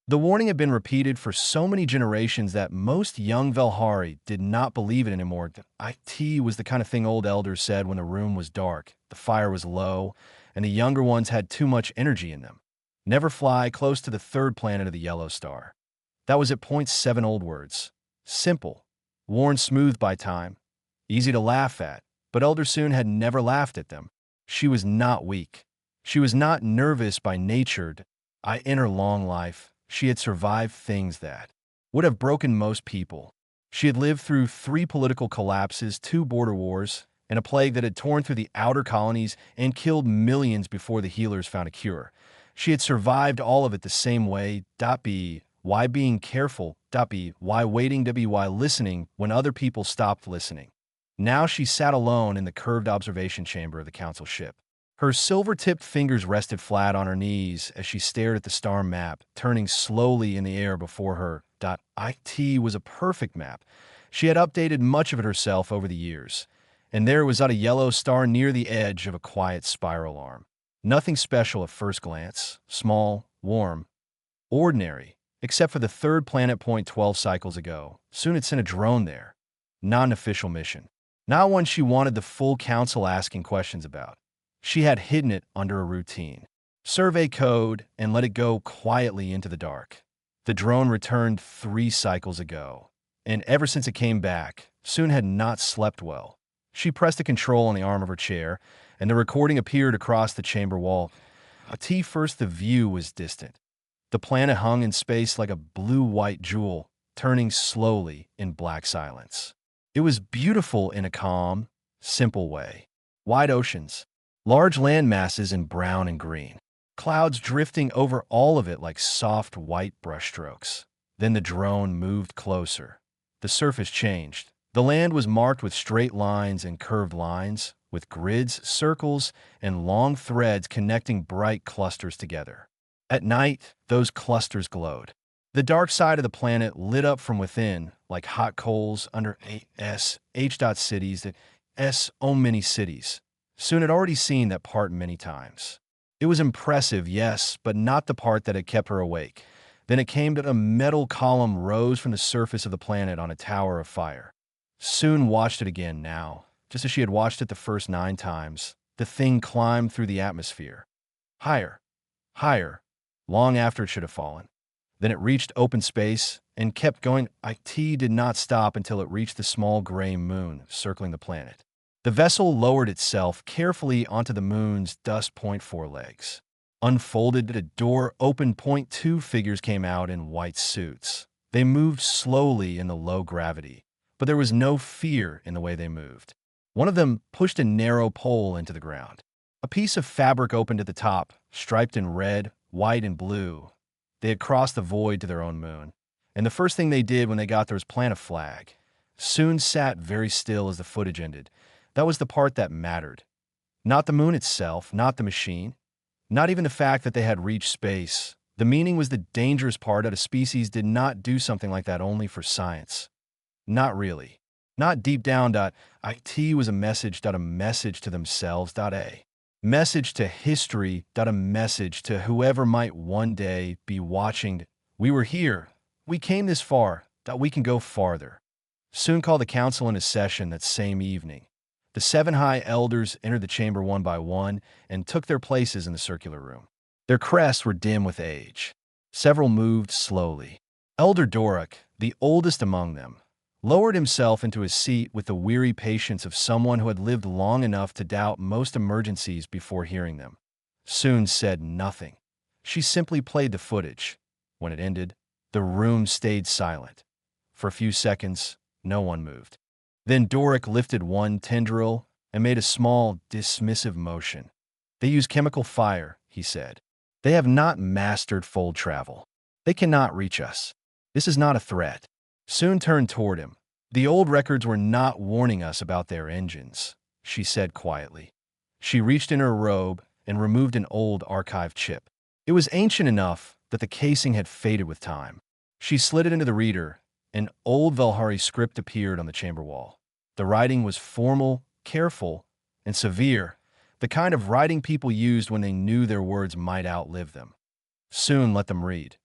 The warning had been repeated for so many generations that most young Velhari did not believe it anymore. IT was the kind of thing old elders said when the room was dark, the fire was low, and the younger ones had too much energy in them. Never fly close to the third planet of the yellow star. That was at point 7 old words. Simple, worn smooth by time, easy to laugh at, but Elder Soon had never laughed at them. She was not weak. She was not nervous by nature. In her long life, she had survived things that would have broken most people. She had lived through 3 political collapses, 2 border wars, and a plague that had torn through the outer colonies and killed millions before the healers found a cure. She had survived all of it the same way. Why being careful? Why waiting? Why listening when other people stopped listening? Now she sat alone in the curved observation chamber of the council ship. Her silver-tipped fingers rested flat on her knees as she stared at the star map, turning slowly in the air before her. It was a perfect map. She had updated much of it herself over the years, and there was a yellow star near the edge of a quiet spiral arm. Nothing special at first glance, small, warm, ordinary, except for the third planet point 12 cycles ago. Soon had sent a drone there. Not an official mission. Not one she wanted the full council asking questions about. She had hidden it under a routine survey code and let it go quietly into the dark. The drone returned 3 cycles ago, and ever since it came back, Soon had not slept well. She pressed a control on the arm of her chair, and the recording appeared across the chamber wall. First, the view was distant. The planet hung in space like a blue-white jewel, turning slowly in black silence. It was beautiful in a calm, simple way. Wide oceans, large land masses in brown and green, clouds drifting over all of it like soft white brushstrokes. Then the drone moved closer. The surface changed. The land was marked with straight lines and curved lines, with grids, circles, and long threads connecting bright clusters together. At night, those clusters glowed. The dark side of the planet lit up from within, like hot coals under cities many cities. Soon had already seen that part many times. It was impressive, yes, but not the part that had kept her awake. Then it came that a metal column rose from the surface of the planet on a tower of fire. Soon watched it again now, just as she had watched it the first 9 times. The thing climbed through the atmosphere. Higher, higher, long after it should have fallen. Then it reached open space and kept going. IT did not stop until it reached the small gray moon circling the planet. The vessel lowered itself carefully onto the moon's dust point 4 legs. Unfolded, a door opened. 2 figures came out in white suits. They moved slowly in the low gravity, but there was no fear in the way they moved. One of them pushed a narrow pole into the ground. A piece of fabric opened at the top, striped in red, white, and blue. They had crossed the void to their own moon, and the first thing they did when they got there was plant a flag. Soon sat very still as the footage ended. That was the part that mattered. Not the moon itself, not the machine, not even the fact that they had reached space. The meaning was the dangerous part that a species did not do something like that only for science. Not really. Not deep down. It was a message to themselves. A message to history. A message to whoever might one day be watching. We were here. We came this far. We can go farther. Soon called the council into session that same evening. The 7 high elders entered the chamber one by one and took their places in the circular room. Their crests were dim with age. Several moved slowly. Elder Doric, the oldest among them, lowered himself into his seat with the weary patience of someone who had lived long enough to doubt most emergencies before hearing them. Soon said nothing. She simply played the footage. When it ended, the room stayed silent. For a few seconds, no one moved. Then Doric lifted one tendril and made a small, dismissive motion. They use chemical fire, he said. They have not mastered fold travel. They cannot reach us. This is not a threat. Soon turned toward him. The old records were not warning us about their engines, she said quietly. She reached in her robe and removed an old archive chip. It was ancient enough that the casing had faded with time. She slid it into the reader. An old Velhari script appeared on the chamber wall. The writing was formal, careful, and severe, the kind of writing people used when they knew their words might outlive them. Soon let them read.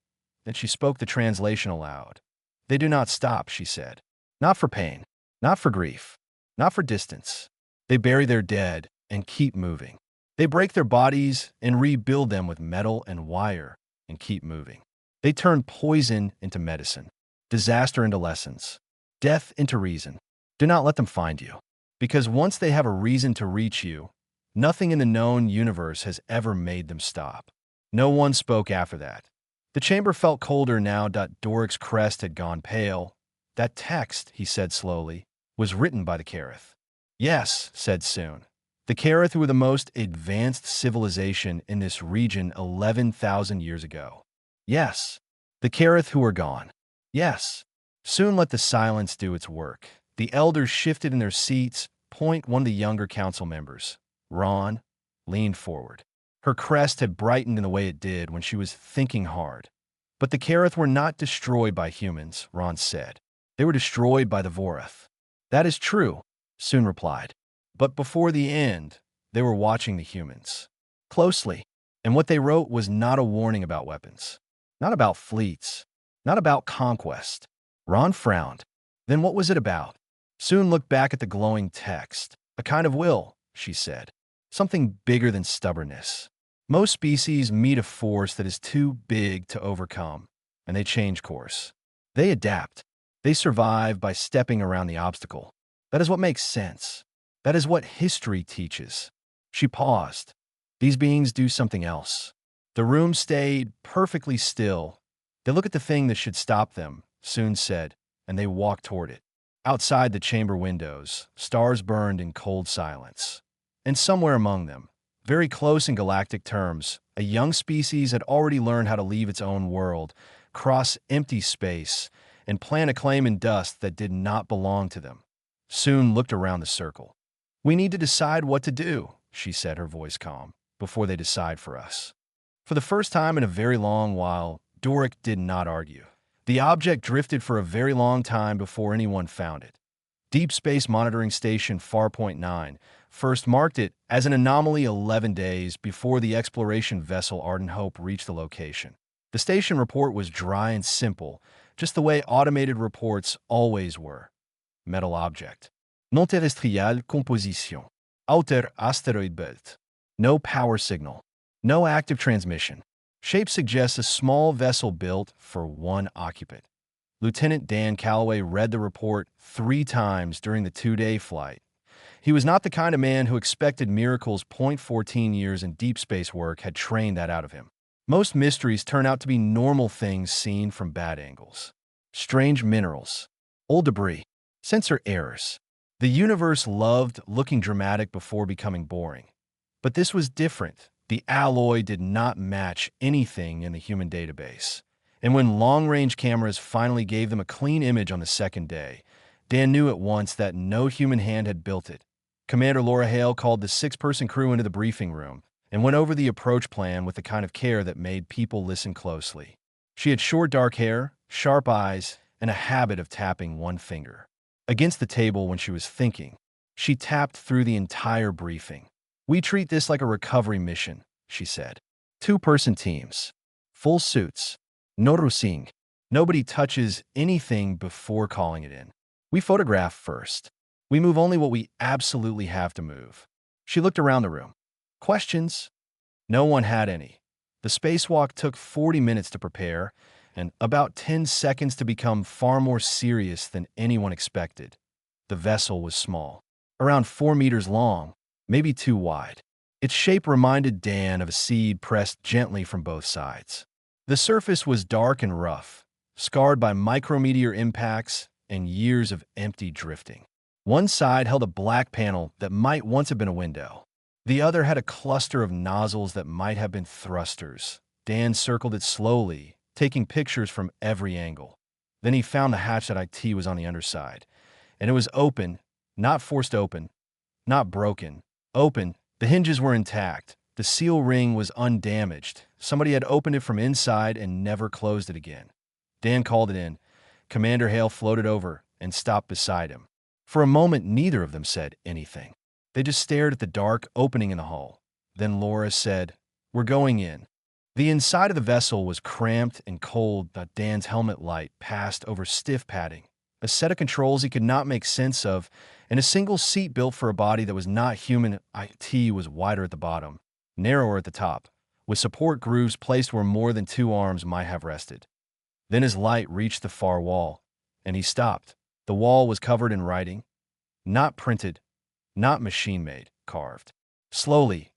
Then she spoke the translation aloud. "They do not stop," she said. "Not for pain, not for grief, not for distance. They bury their dead and keep moving. They break their bodies and rebuild them with metal and wire and keep moving. They turn poison into medicine, disaster into lessons, death into reason. Do not let them find you, because once they have a reason to reach you, nothing in the known universe has ever made them stop." No one spoke after that. The chamber felt colder now. Doric's crest had gone pale. "That text," he said slowly, "was written by the Kareth." "Yes," said Soon. "The Kareth were the most advanced civilization in this region 11,000 years ago." "Yes." "The Kareth who are gone." "Yes." Soon let the silence do its work. The elders shifted in their seats. One of the younger council members, Ron, leaned forward. Her crest had brightened in the way it did when she was thinking hard. "But the Kareth were not destroyed by humans," Ron said. "They were destroyed by the Vorath." "That is true," Soon replied. "But before the end, they were watching the humans closely. And what they wrote was not a warning about weapons, not about fleets, not about conquest." Ron frowned. "Then what was it about?" Soon looked back at the glowing text. "A kind of will," she said. "Something bigger than stubbornness. Most species meet a force that is too big to overcome, and they change course. They adapt. They survive by stepping around the obstacle. That is what makes sense. That is what history teaches." She paused. "These beings do something else." The room stayed perfectly still. "They look at the thing that should stop them," Soon said, and they walked toward it. Outside the chamber windows, stars burned in cold silence. And somewhere among them, very close in galactic terms, a young species had already learned how to leave its own world, cross empty space, and plant a claim in dust that did not belong to them. Soon looked around the circle. "We need to decide what to do," she said, her voice calm, "before they decide for us." For the first time in a very long while, Doric did not argue. The object drifted for a very long time before anyone found it. Deep Space Monitoring Station Farpoint 9 first marked it as an anomaly 11 days before the exploration vessel Ardent Hope reached the location. The station report was dry and simple, just the way automated reports always were. Metal object. Non terrestrial composition. Outer asteroid belt. No power signal. No active transmission. Shape suggests a small vessel built for one occupant. Lieutenant Dan Calloway read the report 3 times during the 2-day flight. He was not the kind of man who expected miracles. 14 years in deep space work had trained that out of him. Most mysteries turn out to be normal things seen from bad angles. Strange minerals, old debris, sensor errors. The universe loved looking dramatic before becoming boring. But this was different. The alloy did not match anything in the human database. And when long-range cameras finally gave them a clean image on the 2nd day, Dan knew at once that no human hand had built it. Commander Laura Hale called the 6-person crew into the briefing room and went over the approach plan with the kind of care that made people listen closely. She had short dark hair, sharp eyes, and a habit of tapping one finger against the table when she was thinking. She tapped through the entire briefing. "We treat this like a recovery mission," she said. 2-person teams. Full suits. No rusing. Nobody touches anything before calling it in. We photograph first. We move only what we absolutely have to move." She looked around the room. Questions? No one had any. The spacewalk took 40 minutes to prepare, and about 10 seconds to become far more serious than anyone expected. The vessel was small, around 4 meters long, maybe 2 wide. Its shape reminded Dan of a seed pressed gently from both sides. The surface was dark and rough, scarred by micrometeor impacts and years of empty drifting. One side held a black panel that might once have been a window. The other had a cluster of nozzles that might have been thrusters. Dan circled it slowly, taking pictures from every angle. Then he found the hatch that IT was on the underside, and it was open, not forced open, not broken, open. The hinges were intact. The seal ring was undamaged. Somebody had opened it from inside and never closed it again. Dan called it in. Commander Hale floated over and stopped beside him. For a moment, neither of them said anything. They just stared at the dark opening in the hull. Then Laura said, "We're going in." The inside of the vessel was cramped and cold. Dan's helmet light passed over stiff padding, a set of controls he could not make sense of, and a single seat built for a body that was not human. IT was wider at the bottom, narrower at the top, with support grooves placed where more than two arms might have rested. Then his light reached the far wall, and he stopped. The wall was covered in writing, not printed, not machine-made, carved. Slowly,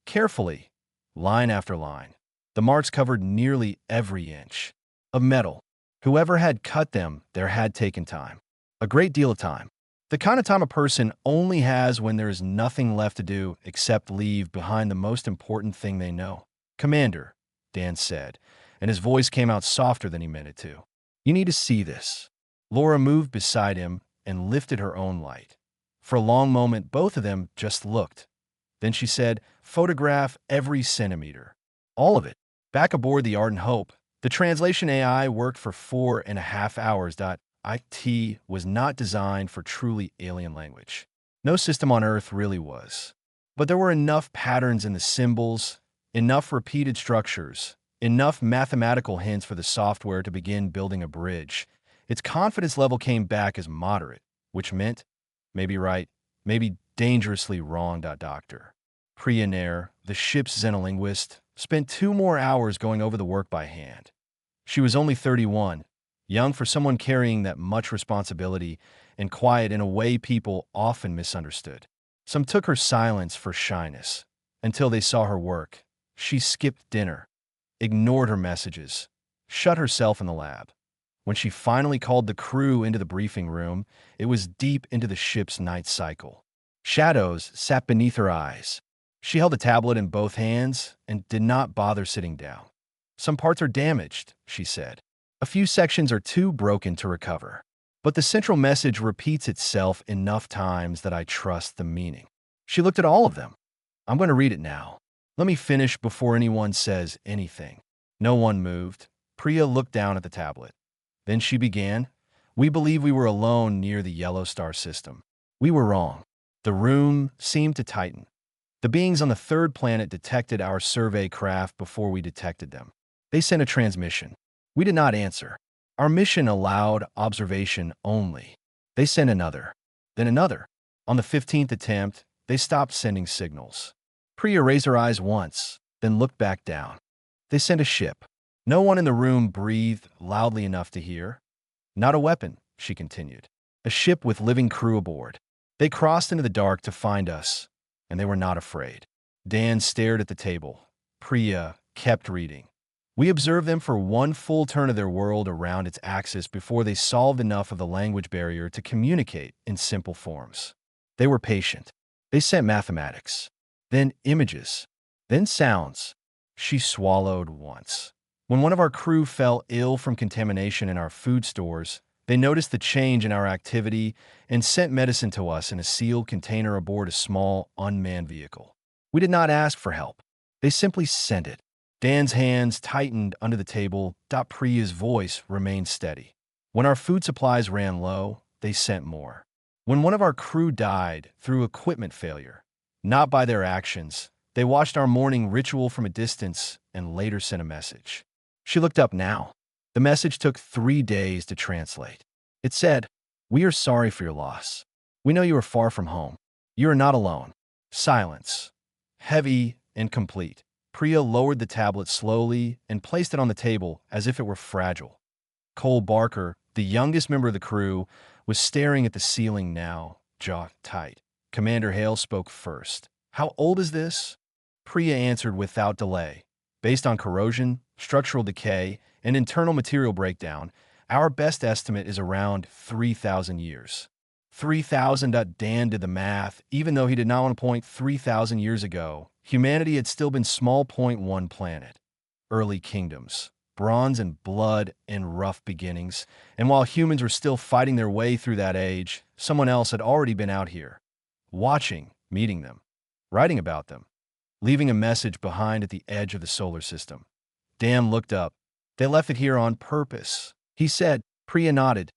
carefully, line after line. The marks covered nearly every inch of metal. Whoever had cut them there had taken time. A great deal of time. The kind of time a person only has when there is nothing left to do except leave behind the most important thing they know. "Commander," Dan said, and his voice came out softer than he meant it to. "You need to see this." Laura moved beside him and lifted her own light. For a long moment, both of them just looked. Then she said, "Photograph every centimeter. All of it." Back aboard the Ardent Hope, the translation AI worked for 4.5 hours. IT was not designed for truly alien language. No system on Earth really was. But there were enough patterns in the symbols, enough repeated structures, enough mathematical hints for the software to begin building a bridge. Its confidence level came back as moderate, which meant maybe right, maybe dangerously wrong. Dr. Priya Nair, the ship's xenolinguist, spent 2 more hours going over the work by hand. She was only 31, young for someone carrying that much responsibility, and quiet in a way people often misunderstood. Some took her silence for shyness. Until they saw her work, she skipped dinner, ignored her messages, shut herself in the lab. When she finally called the crew into the briefing room, it was deep into the ship's night cycle. Shadows sat beneath her eyes. She held a tablet in both hands and did not bother sitting down. "Some parts are damaged," she said. "A few sections are too broken to recover. But the central message repeats itself enough times that I trust the meaning." She looked at all of them. "I'm going to read it now. Let me finish before anyone says anything." No one moved. Priya looked down at the tablet. Then she began, "We believe we were alone near the Yellow Star system. We were wrong." The room seemed to tighten. The beings on the third planet detected our survey craft before we detected them. They sent a transmission. We did not answer. Our mission allowed observation only. They sent another, then another. On the 15th attempt, they stopped sending signals. Priya raised her eyes once, then looked back down. They sent a ship. No one in the room breathed loudly enough to hear. "Not a weapon," she continued. "A ship with living crew aboard. They crossed into the dark to find us, and they were not afraid." Dan stared at the table. Priya kept reading. "We observed them for one full turn of their world around its axis before they solved enough of the language barrier to communicate in simple forms. They were patient. They sent mathematics, then images, then sounds." She swallowed once. "When one of our crew fell ill from contamination in our food stores, they noticed the change in our activity and sent medicine to us in a sealed container aboard a small, unmanned vehicle. We did not ask for help. They simply sent it." Dan's hands tightened under the table. Priya's voice remained steady. "When our food supplies ran low, they sent more. When one of our crew died through equipment failure, not by their actions, they watched our morning ritual from a distance and later sent a message." She looked up now. The message took 3 days to translate. It said, "We are sorry for your loss. We know you are far from home. You are not alone." Silence. Heavy and complete. Priya lowered the tablet slowly and placed it on the table as if it were fragile. Cole Barker, the youngest member of the crew, was staring at the ceiling now, jaw tight. Commander Hale spoke first. "How old is this?" Priya answered without delay. "Based on corrosion, structural decay, and internal material breakdown, our best estimate is around 3,000 years. 3,000. Dan did the math. Even though he did not want to point 3,000 years ago, humanity had still been small. 1 planet. Early kingdoms. Bronze and blood and rough beginnings. And while humans were still fighting their way through that age, someone else had already been out here. Watching, meeting them, writing about them, leaving a message behind at the edge of the solar system." Dan looked up. "They left it here on purpose," he said. Priya nodded.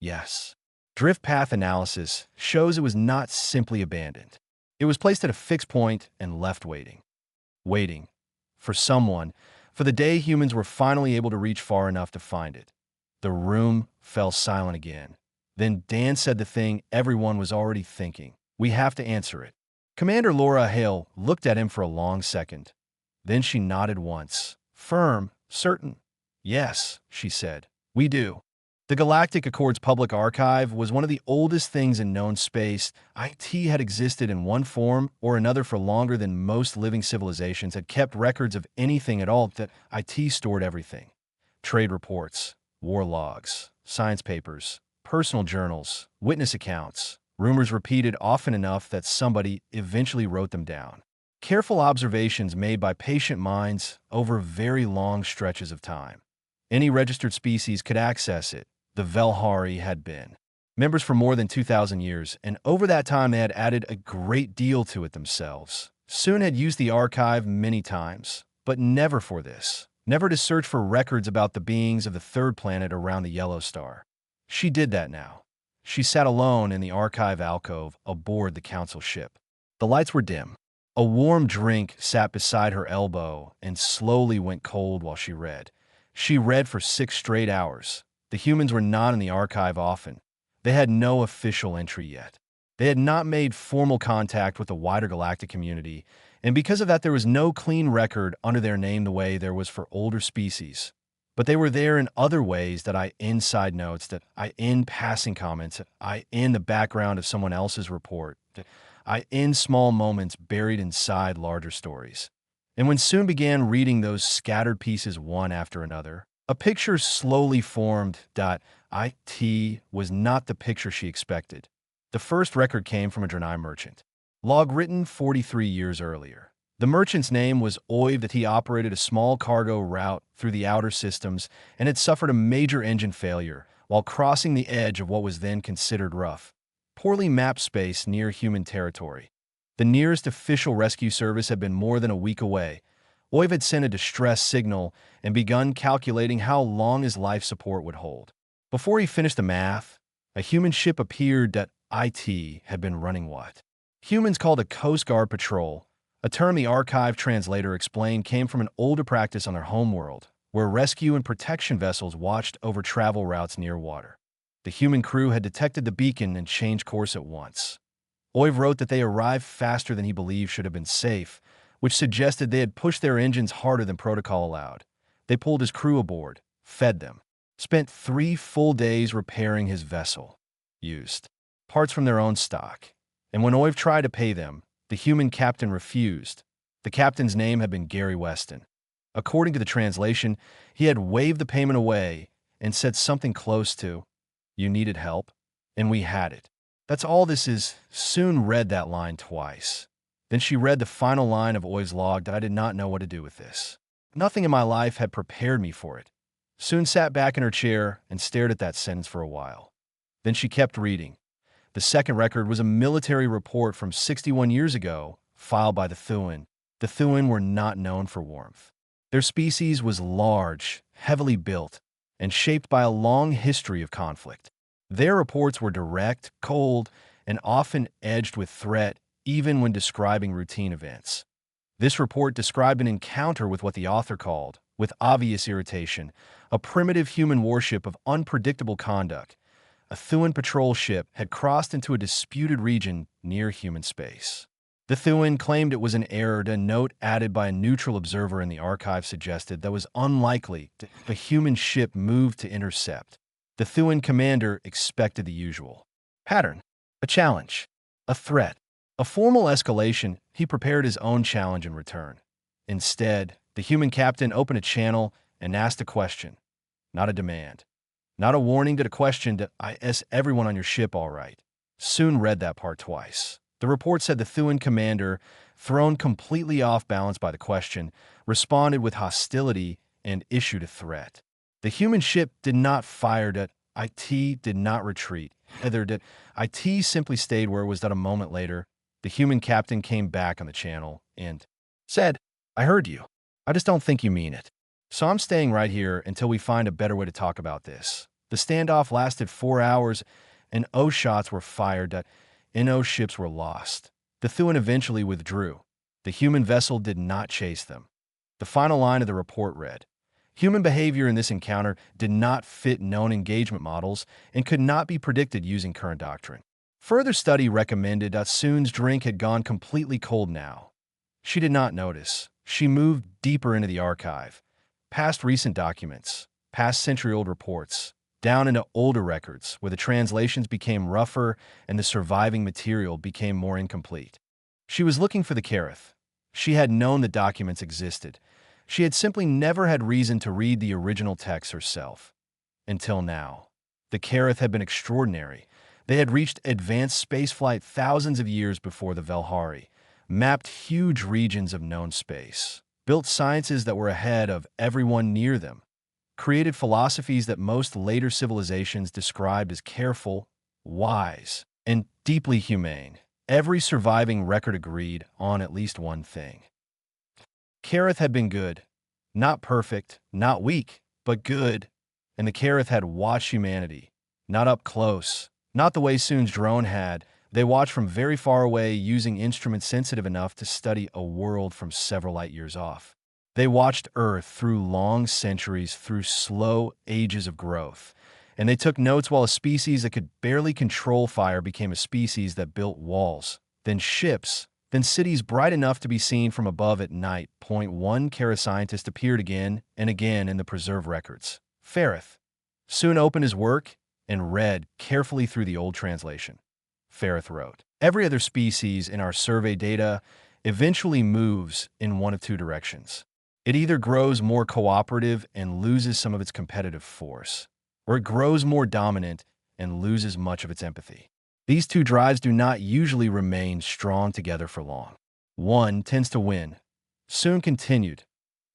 "Yes." Drift path analysis shows it was not simply abandoned. It was placed at a fixed point and left waiting. Waiting. For someone. For the day humans were finally able to reach far enough to find it. The room fell silent again. Then Dan said the thing everyone was already thinking. We have to answer it. Commander Laura Hale looked at him for a long second. Then she nodded once. Firm, certain. Yes, she said. We do. The Galactic Accord's public archive was one of the oldest things in known space. IT had existed in one form or another for longer than most living civilizations had kept records of anything at all. That IT stored everything. Trade reports, war logs, science papers, personal journals, witness accounts, rumors repeated often enough that somebody eventually wrote them down. Careful observations made by patient minds over very long stretches of time. Any registered species could access it. The Velhari had been members for more than 2,000 years, and over that time they had added a great deal to it themselves. Soon had used the archive many times, but never for this. Never to search for records about the beings of the third planet around the yellow star. She did that now. She sat alone in the archive alcove aboard the council ship. The lights were dim. A warm drink sat beside her elbow and slowly went cold while she read. She read for 6 straight hours. The humans were not in the archive often. They had no official entry yet. They had not made formal contact with the wider galactic community, and because of that there was no clean record under their name the way there was for older species. But they were there in other ways that I in side notes, that I in passing comments, that I in the background of someone else's report, that I in small moments buried inside larger stories. And when soon began reading those scattered pieces one after another, a picture slowly formed. It was not the picture she expected. The first record came from a Draenei merchant. Log written 43 years earlier. The merchant's name was Oiv, that he operated a small cargo route through the outer systems and had suffered a major engine failure while crossing the edge of what was then considered rough, poorly mapped space near human territory. The nearest official rescue service had been more than a week away. Oiv had sent a distress signal and begun calculating how long his life support would hold. Before he finished the math, a human ship appeared that IT had been running what humans called a Coast Guard patrol, a term the archive translator explained came from an older practice on their homeworld, where rescue and protection vessels watched over travel routes near water. The human crew had detected the beacon and changed course at once. Oiv wrote that they arrived faster than he believed should have been safe, which suggested they had pushed their engines harder than protocol allowed. They pulled his crew aboard, fed them, spent 3 full days repairing his vessel, used parts from their own stock. And when Oiv tried to pay them, the human captain refused. The captain's name had been Gary Weston. According to the translation, he had waved the payment away and said something close to, "You needed help, and we had it." That's all this is. Soon read that line twice. Then she read the final line of Oiv's log that I did not know what to do with this. Nothing in my life had prepared me for it. Soon sat back in her chair and stared at that sentence for a while. Then she kept reading. The second record was a military report from 61 years ago, filed by the Thuin. The Thuin were not known for warmth. Their species was large, heavily built, and shaped by a long history of conflict. Their reports were direct, cold, and often edged with threat, even when describing routine events. This report described an encounter with what the author called, with obvious irritation, a primitive human warship of unpredictable conduct. A Thuin patrol ship had crossed into a disputed region near human space. The Thuin claimed it was an error. A note added by a neutral observer in the archive suggested that was unlikely. A human ship moved to intercept. The Thuin commander expected the usual pattern: a challenge, a threat, a formal escalation. He prepared his own challenge in return. Instead, the human captain opened a channel and asked a question, not a demand. Not a warning, to a question. Did is everyone on your ship all right? Soon read that part twice. The report said the Thuin commander, thrown completely off balance by the question, responded with hostility and issued a threat. The human ship did not fire. That IT did not retreat. Either did IT simply stayed where it was. That a moment later, the human captain came back on the channel and said, "I heard you. I just don't think you mean it. So I'm staying right here until we find a better way to talk about this." The standoff lasted 4 hours, and O shots were fired. NO ships were lost. The Thuin eventually withdrew. The human vessel did not chase them. The final line of the report read, "Human behavior in this encounter did not fit known engagement models and could not be predicted using current doctrine." Further study recommended that Soon's drink had gone completely cold now. She did not notice. She moved deeper into the archive, past recent documents, past century-old reports, down into older records where the translations became rougher and the surviving material became more incomplete. She was looking for the Kareth. She had known the documents existed. She had simply never had reason to read the original text herself. Until now. The Kareth had been extraordinary. They had reached advanced spaceflight thousands of years before the Velhari, mapped huge regions of known space, built sciences that were ahead of everyone near them, created philosophies that most later civilizations described as careful, wise, and deeply humane. Every surviving record agreed on at least one thing. Kareth had been good. Not perfect, not weak, but good. And the Kareth had watched humanity. Not up close, not the way Soon's drone had. They watched from very far away using instruments sensitive enough to study a world from several light years off. They watched Earth through long centuries, through slow ages of growth. And they took notes while a species that could barely control fire became a species that built walls, then ships, then cities bright enough to be seen from above at night. One Kareth scientist appeared again and again in the preserved records. Fareth. Soon opened his work and read carefully through the old translation. Fareth wrote, "Every other species in our survey data eventually moves in one of two directions. It either grows more cooperative and loses some of its competitive force, or it grows more dominant and loses much of its empathy. These two drives do not usually remain strong together for long. One tends to win." Soon continued,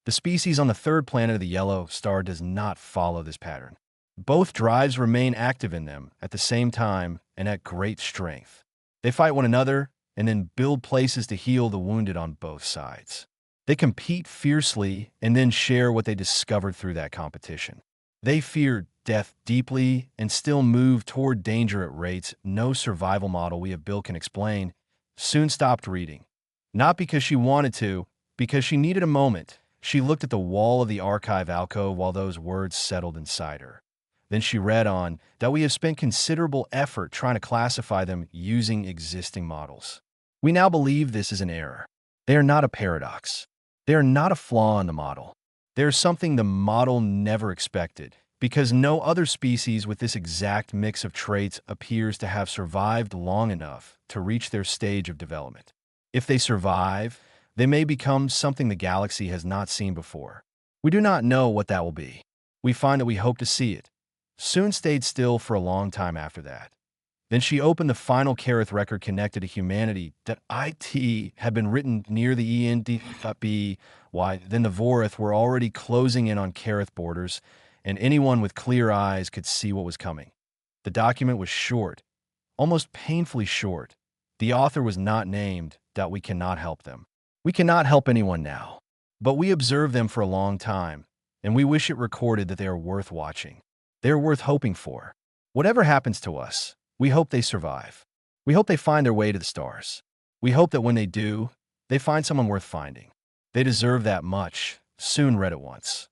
"The species on the third planet of the yellow star does not follow this pattern. Both drives remain active in them at the same time and at great strength. They fight one another and then build places to heal the wounded on both sides. They compete fiercely and then share what they discovered through that competition. They fear death deeply and still move toward danger at rates no survival model we have built can explain." Soon stopped reading. Not because she wanted to, because she needed a moment. She looked at the wall of the archive alcove while those words settled inside her. Then she read on that we have spent considerable effort trying to classify them using existing models. We now believe this is an error. They are not a paradox. They are not a flaw in the model. They are something the model never expected, because no other species with this exact mix of traits appears to have survived long enough to reach their stage of development. If they survive, they may become something the galaxy has not seen before. We do not know what that will be. We find that we hope to see it. Soon stayed still for a long time after that. Then she opened the final Kareth record connected to humanity that IT had been written near the END.B. Then the Vorith were already closing in on Kareth borders, and anyone with clear eyes could see what was coming. The document was short, almost painfully short. The author was not named. That we cannot help them. We cannot help anyone now. But we observe them for a long time, and we wish it recorded that they are worth watching. They are worth hoping for. Whatever happens to us, we hope they survive. We hope they find their way to the stars. We hope that when they do, they find someone worth finding. They deserve that much." Soon read it once.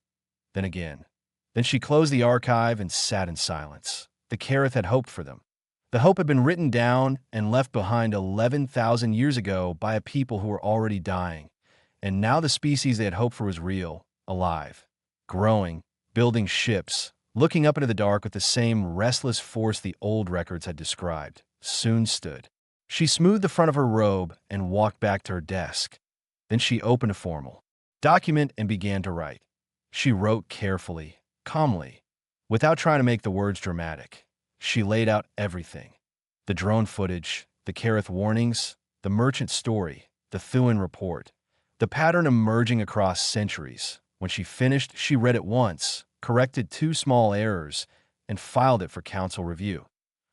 Then again. Then she closed the archive and sat in silence. The Kareth had hoped for them. The hope had been written down and left behind 11,000 years ago by a people who were already dying. And now the species they had hoped for was real, alive, growing, building ships, looking up into the dark with the same restless force the old records had described. Soon stood. She smoothed the front of her robe and walked back to her desk. Then she opened a formal document and began to write. She wrote carefully, calmly, without trying to make the words dramatic. She laid out everything. The drone footage, the Kareth warnings, the merchant story, the Thuan report, the pattern emerging across centuries. When she finished, she read it once, corrected 2 small errors, and filed it for council review.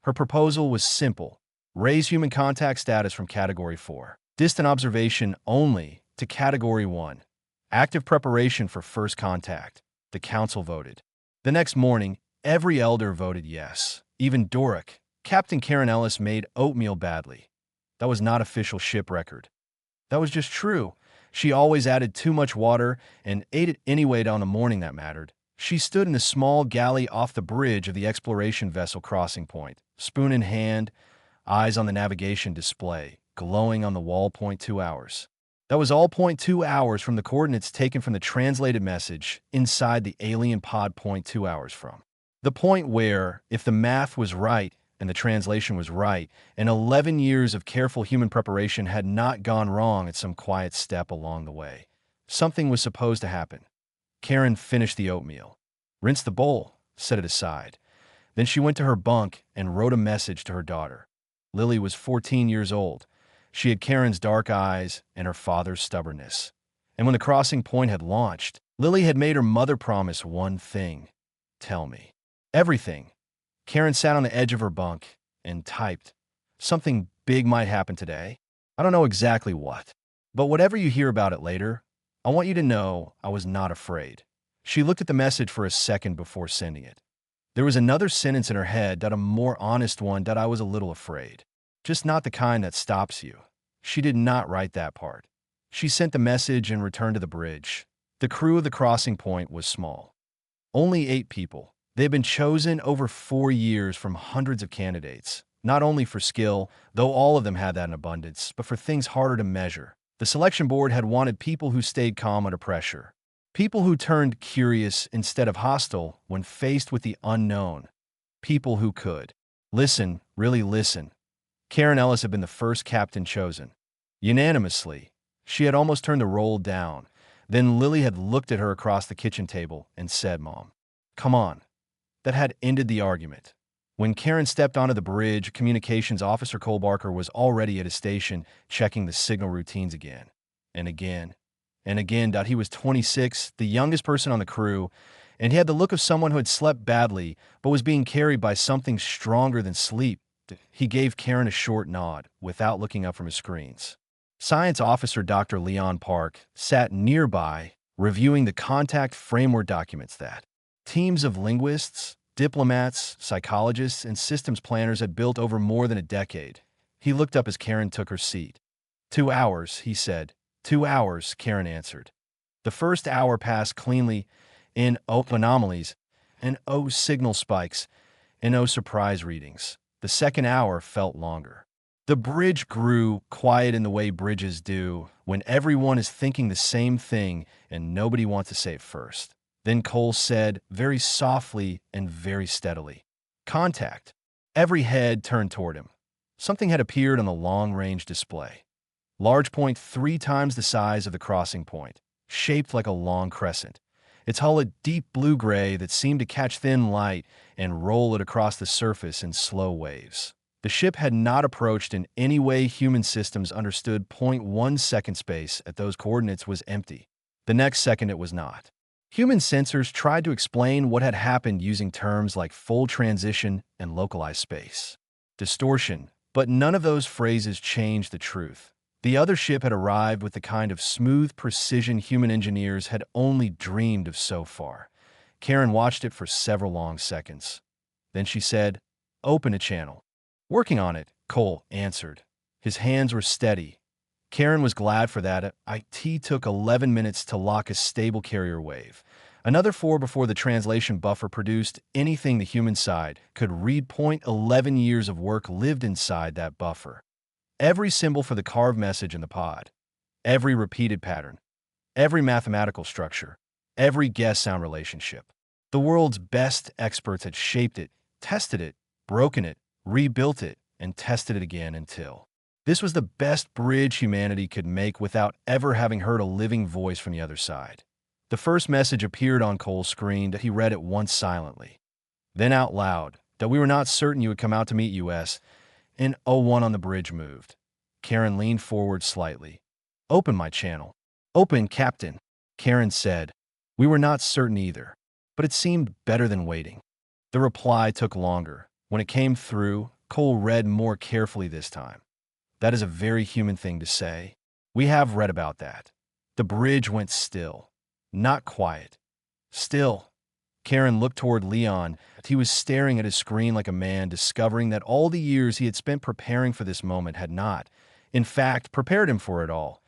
Her proposal was simple: raise human contact status from Category 4, distant observation only, to Category 1, active preparation for first contact. The council voted. The next morning, every elder voted yes. Even Doric. Captain Karen Ellis made oatmeal badly. That was not official ship record. That was just true. She always added too much water and ate it anyway on the morning that mattered. She stood in a small galley off the bridge of the exploration vessel crossing point, spoon in hand, eyes on the navigation display, glowing on the wall. 2 hours. That was all. 2 hours from the coordinates taken from the translated message inside the alien pod. 2 hours from the point where, if the math was right and the translation was right, and 11 years of careful human preparation had not gone wrong at some quiet step along the way, something was supposed to happen. Karen finished the oatmeal, rinsed the bowl, set it aside. Then she went to her bunk and wrote a message to her daughter. Lily was 14 years old. She had Karen's dark eyes and her father's stubbornness. And when the crossing point had launched, Lily had made her mother promise one thing. Tell me. Everything. Karen sat on the edge of her bunk and typed. Something big might happen today. I don't know exactly what. But whatever you hear about it later, I want you to know I was not afraid. She looked at the message for a second before sending it. There was another sentence in her head, that a more honest one, that I was a little afraid. Just not the kind that stops you. She did not write that part. She sent the message and returned to the bridge. The crew of the crossing point was small. Only 8 people. They had been chosen over 4 years from hundreds of candidates, not only for skill, though all of them had that in abundance, but for things harder to measure. The selection board had wanted people who stayed calm under pressure. People who turned curious instead of hostile when faced with the unknown. People who could listen, really listen. Karen Ellis had been the first captain chosen. Unanimously, she had almost turned the roll down. Then Lily had looked at her across the kitchen table and said, "Mom, come on." That had ended the argument. When Karen stepped onto the bridge, Communications Officer Cole Barker was already at his station, checking the signal routines again. And again. And again. He was 26, the youngest person on the crew, and he had the look of someone who had slept badly, but was being carried by something stronger than sleep. He gave Karen a short nod, without looking up from his screens. Science Officer Dr. Leon Park sat nearby, reviewing the contact framework documents that teams of linguists, diplomats, psychologists, and systems planners had built over more than a decade. He looked up as Karen took her seat. 2 hours, he said. 2 hours, Karen answered. The first hour passed cleanly, in anomalies, and signal spikes, and surprise readings. The second hour felt longer. The bridge grew, quiet in the way bridges do, when everyone is thinking the same thing and nobody wants to say it first. Then Cole said, very softly and very steadily, "Contact." Every head turned toward him. Something had appeared on the long-range display. Large point 3 times the size of the crossing point, shaped like a long crescent. Its hull a deep blue-gray that seemed to catch thin light and roll it across the surface in slow waves. The ship had not approached in any way human systems understood. 0.1 second space at those coordinates was empty. The next second it was not. Human sensors tried to explain what had happened using terms like full transition and localized space distortion, but none of those phrases changed the truth. The other ship had arrived with the kind of smooth precision human engineers had only dreamed of so far. Karen watched it for several long seconds. Then she said, "Open a channel." "Working on it," Cole answered. His hands were steady. Karen was glad for that. It took 11 minutes to lock a stable carrier wave. Another 4 before the translation buffer produced anything the human side could read. 11 years of work lived inside that buffer. Every symbol for the carved message in the pod, every repeated pattern, every mathematical structure, every guess-sound relationship. The world's best experts had shaped it, tested it, broken it, rebuilt it, and tested it again until this was the best bridge humanity could make without ever having heard a living voice from the other side. The first message appeared on Cole's screen. He read it once silently, then out loud, that we were not certain you would come out to meet us. And 01 on the bridge moved. Karen leaned forward slightly. "Open my channel." "Open, Captain," Karen said. We were not certain either, but it seemed better than waiting. The reply took longer. When it came through, Cole read more carefully this time. "That is a very human thing to say. We have read about that." The bridge went still. Not quiet. Still. Karen looked toward Leon. He was staring at his screen like a man discovering that all the years he had spent preparing for this moment had not, in fact, prepared him for it all.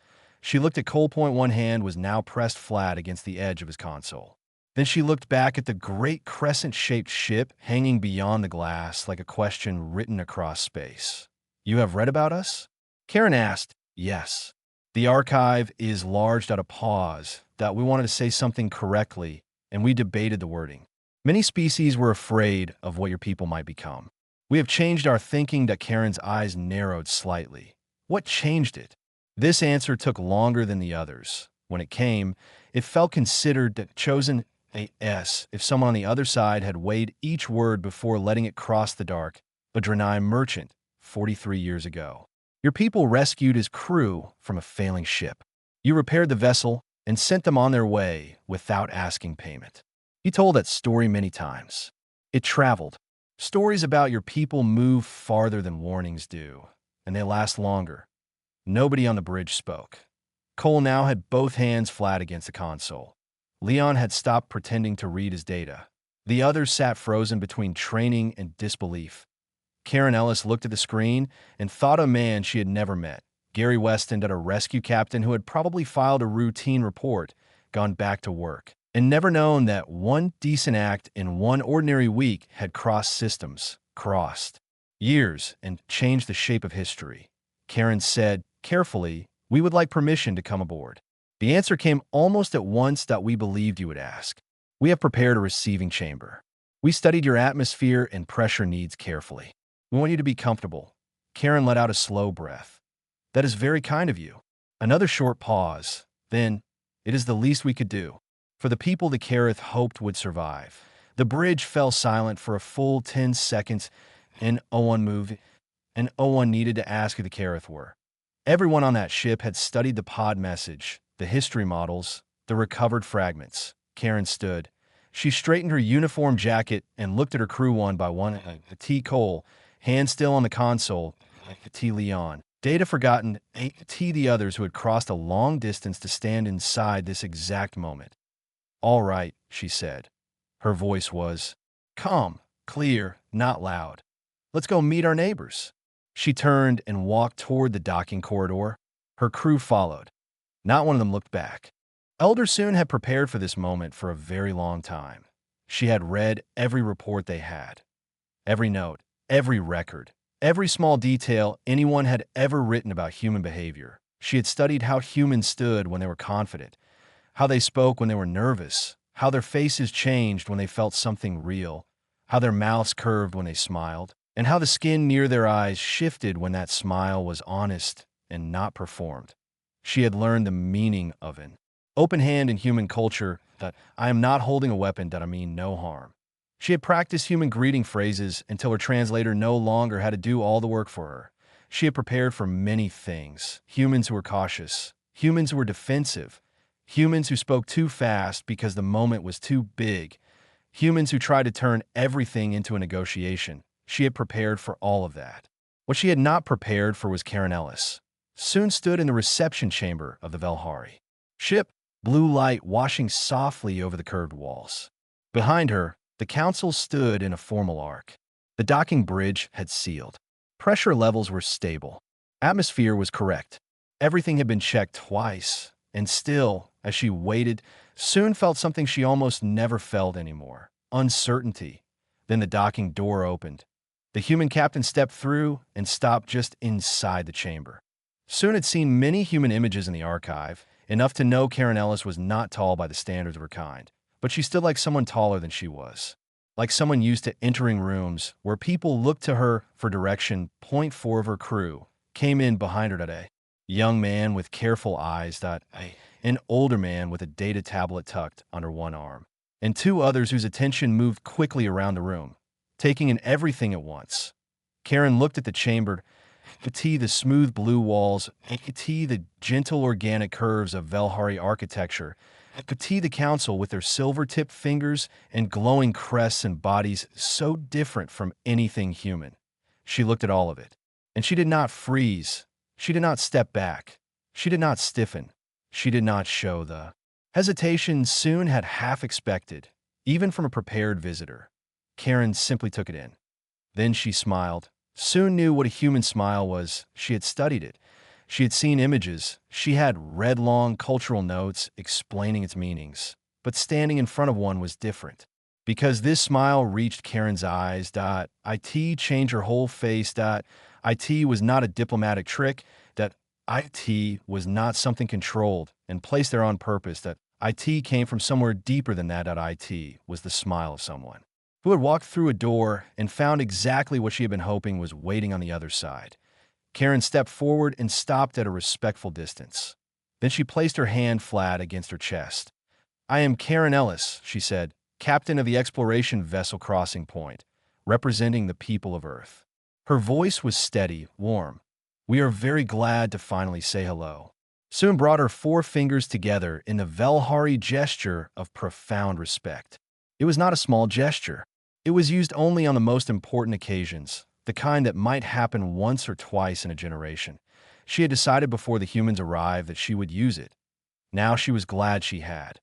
She looked at Cole. One hand was now pressed flat against the edge of his console. Then she looked back at the great crescent-shaped ship hanging beyond the glass like a question written across space. "You have read about us?" Karen asked. "Yes." The archive is large. A pause. That we wanted to say something correctly, and we debated the wording. "Many species were afraid of what your people might become. We have changed our thinking." Karen's eyes narrowed slightly. "What changed it?" This answer took longer than the others. When it came, it felt considered, chosen. If someone on the other side had weighed each word before letting it cross the dark. A Draenei merchant, 43 years ago. Your people rescued his crew from a failing ship. You repaired the vessel and sent them on their way without asking payment. You told that story many times. It traveled. Stories about your people move farther than warnings do, and they last longer. Nobody on the bridge spoke. Cole now had both hands flat against the console. Leon had stopped pretending to read his data. The others sat frozen between training and disbelief. Karen Ellis looked at the screen and thought of a man she had never met. Gary Weston, a rescue captain who had probably filed a routine report, gone back to work, and never known that one decent act in one ordinary week had crossed systems, crossed years, and changed the shape of history. Karen said, carefully, "We would like permission to come aboard." The answer came almost at once. We believed you would ask. "We have prepared a receiving chamber. We studied your atmosphere and pressure needs carefully. We want you to be comfortable." Karen let out a slow breath. "That is very kind of you." Another short pause. Then, "It is the least we could do for the people the Kareth hoped would survive." The bridge fell silent for a full 10 seconds, and no one moved, and no one needed to ask who the Kareth were. Everyone on that ship had studied the pod message, the history models, the recovered fragments. Karen stood. She straightened her uniform jacket and looked at her crew one by one. T. Cole, hand still on the console. T. Leon. Data forgotten. T. The others who had crossed a long distance to stand inside this exact moment. "All right," she said. Her voice was calm, clear, not loud. "Let's go meet our neighbors." She turned and walked toward the docking corridor. Her crew followed. Not one of them looked back. Elder soon had prepared for this moment for a very long time. She had read every report they had, every note, every record, every small detail anyone had ever written about human behavior. She had studied how humans stood when they were confident, how they spoke when they were nervous, how their faces changed when they felt something real, how their mouths curved when they smiled, and how the skin near their eyes shifted when that smile was honest and not performed. She had learned the meaning of an open hand in human culture, that "I am not holding a weapon, that I mean no harm." She had practiced human greeting phrases until her translator no longer had to do all the work for her. She had prepared for many things. Humans who were cautious, humans who were defensive, humans who spoke too fast because the moment was too big, humans who tried to turn everything into a negotiation. She had prepared for all of that. What she had not prepared for was Karen Ellis. Soon stood in the reception chamber of the Velhari ship, blue light washing softly over the curved walls. Behind her, the council stood in a formal arc. The docking bridge had sealed. Pressure levels were stable. Atmosphere was correct. Everything had been checked twice, and still, as she waited, soon felt something she almost never felt anymore: uncertainty. Then the docking door opened. The human captain stepped through and stopped just inside the chamber. Soon had seen many human images in the archive, enough to know Karen Ellis was not tall by the standards of her kind, but she stood like someone taller than she was, like someone used to entering rooms where people looked to her for direction. Point four of her crew came in behind her today. Young man with careful eyes, an older man with a data tablet tucked under one arm, and two others whose attention moved quickly around the room, taking in everything at once. Karen looked at the chamber, the smooth blue walls, the gentle organic curves of Velhari architecture, the council with their silver-tipped fingers and glowing crests and bodies so different from anything human. She looked at all of it, and she did not freeze. She did not step back. She did not stiffen. She did not show the hesitation soon had half expected, even from a prepared visitor. Karen simply took it in. Then she smiled. Soon knew what a human smile was. She had studied it. She had seen images. She had read long cultural notes explaining its meanings. But standing in front of one was different. Because this smile reached Karen's eyes, IT changed her whole face, IT was not a diplomatic trick, that IT was not something controlled and placed there on purpose, that IT came from somewhere deeper than that, IT was the smile of someone who had walked through a door and found exactly what she had been hoping was waiting on the other side. Karen stepped forward and stopped at a respectful distance. Then she placed her hand flat against her chest. "I am Karen Ellis," she said, "captain of the exploration vessel Crossing Point, representing the people of Earth." Her voice was steady, warm. "We are very glad to finally say hello." Soon brought her 4 fingers together in the Velhari gesture of profound respect. It was not a small gesture. It was used only on the most important occasions, the kind that might happen once or twice in a generation. She had decided before the humans arrived that she would use it. Now she was glad she had.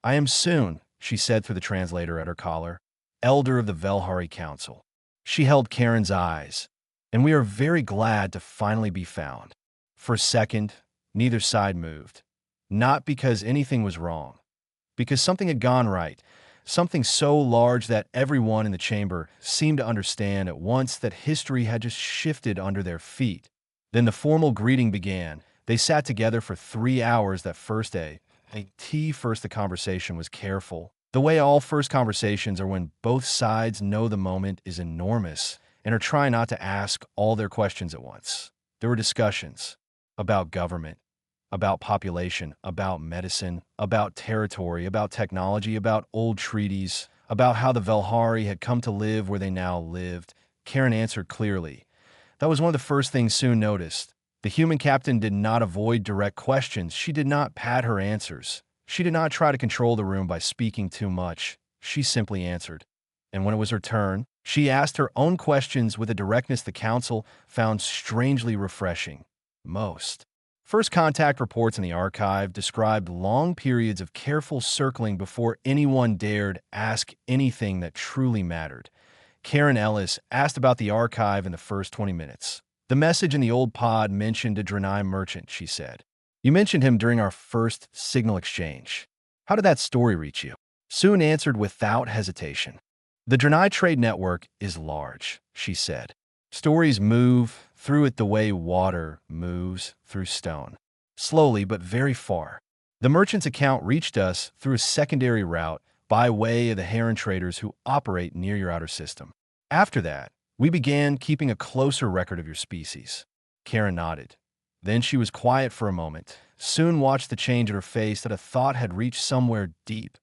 "I am Soon," she said through the translator at her collar, "elder of the Velhari Council." She held Karen's eyes. "And we are very glad to finally be found." For a second, neither side moved. Not because anything was wrong. Because something had gone right. Something so large that everyone in the chamber seemed to understand at once that history had just shifted under their feet. Then the formal greeting began. They sat together for 3 hours that first day. First, the conversation was careful. The way all first conversations are when both sides know the moment is enormous and are trying not to ask all their questions at once. There were discussions about government, about population, about medicine, about territory, about technology, about old treaties, about how the Velhari had come to live where they now lived. Karen answered clearly. That was one of the first things Soon noticed. The human captain did not avoid direct questions. She did not pad her answers. She did not try to control the room by speaking too much. She simply answered. And when it was her turn, she asked her own questions with a directness the council found strangely refreshing. First contact reports in the archive described long periods of careful circling before anyone dared ask anything that truly mattered. Karen Ellis asked about the archive in the first 20 minutes. "The message in the old pod mentioned a Draenei merchant," she said. "You mentioned him during our first signal exchange. How did that story reach you?" Soon answered without hesitation. "The Draenei trade network is large," she said. "Stories move through it the way water moves through stone. Slowly, but very far. The merchant's account reached us through a secondary route by way of the Heron traders who operate near your outer system. After that, we began keeping a closer record of your species." Karen nodded. Then she was quiet for a moment. Soon watched the change in her face that a thought had reached somewhere deep.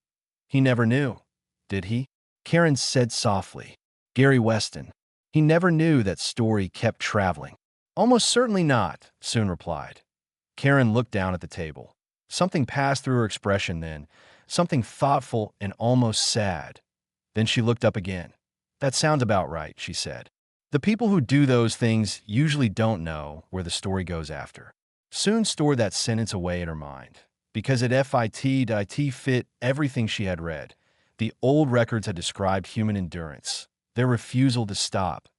"He never knew, did he?" Karen said softly. "Gary Weston. He never knew that story kept traveling." "Almost certainly not," Soon replied. Karen looked down at the table. Something passed through her expression then, something thoughtful and almost sad. Then she looked up again. "That sounds about right," she said. "The people who do those things usually don't know where the story goes after." Soon stored that sentence away in her mind, because it IT fit everything she had read. The old records had described human endurance, their refusal to stop,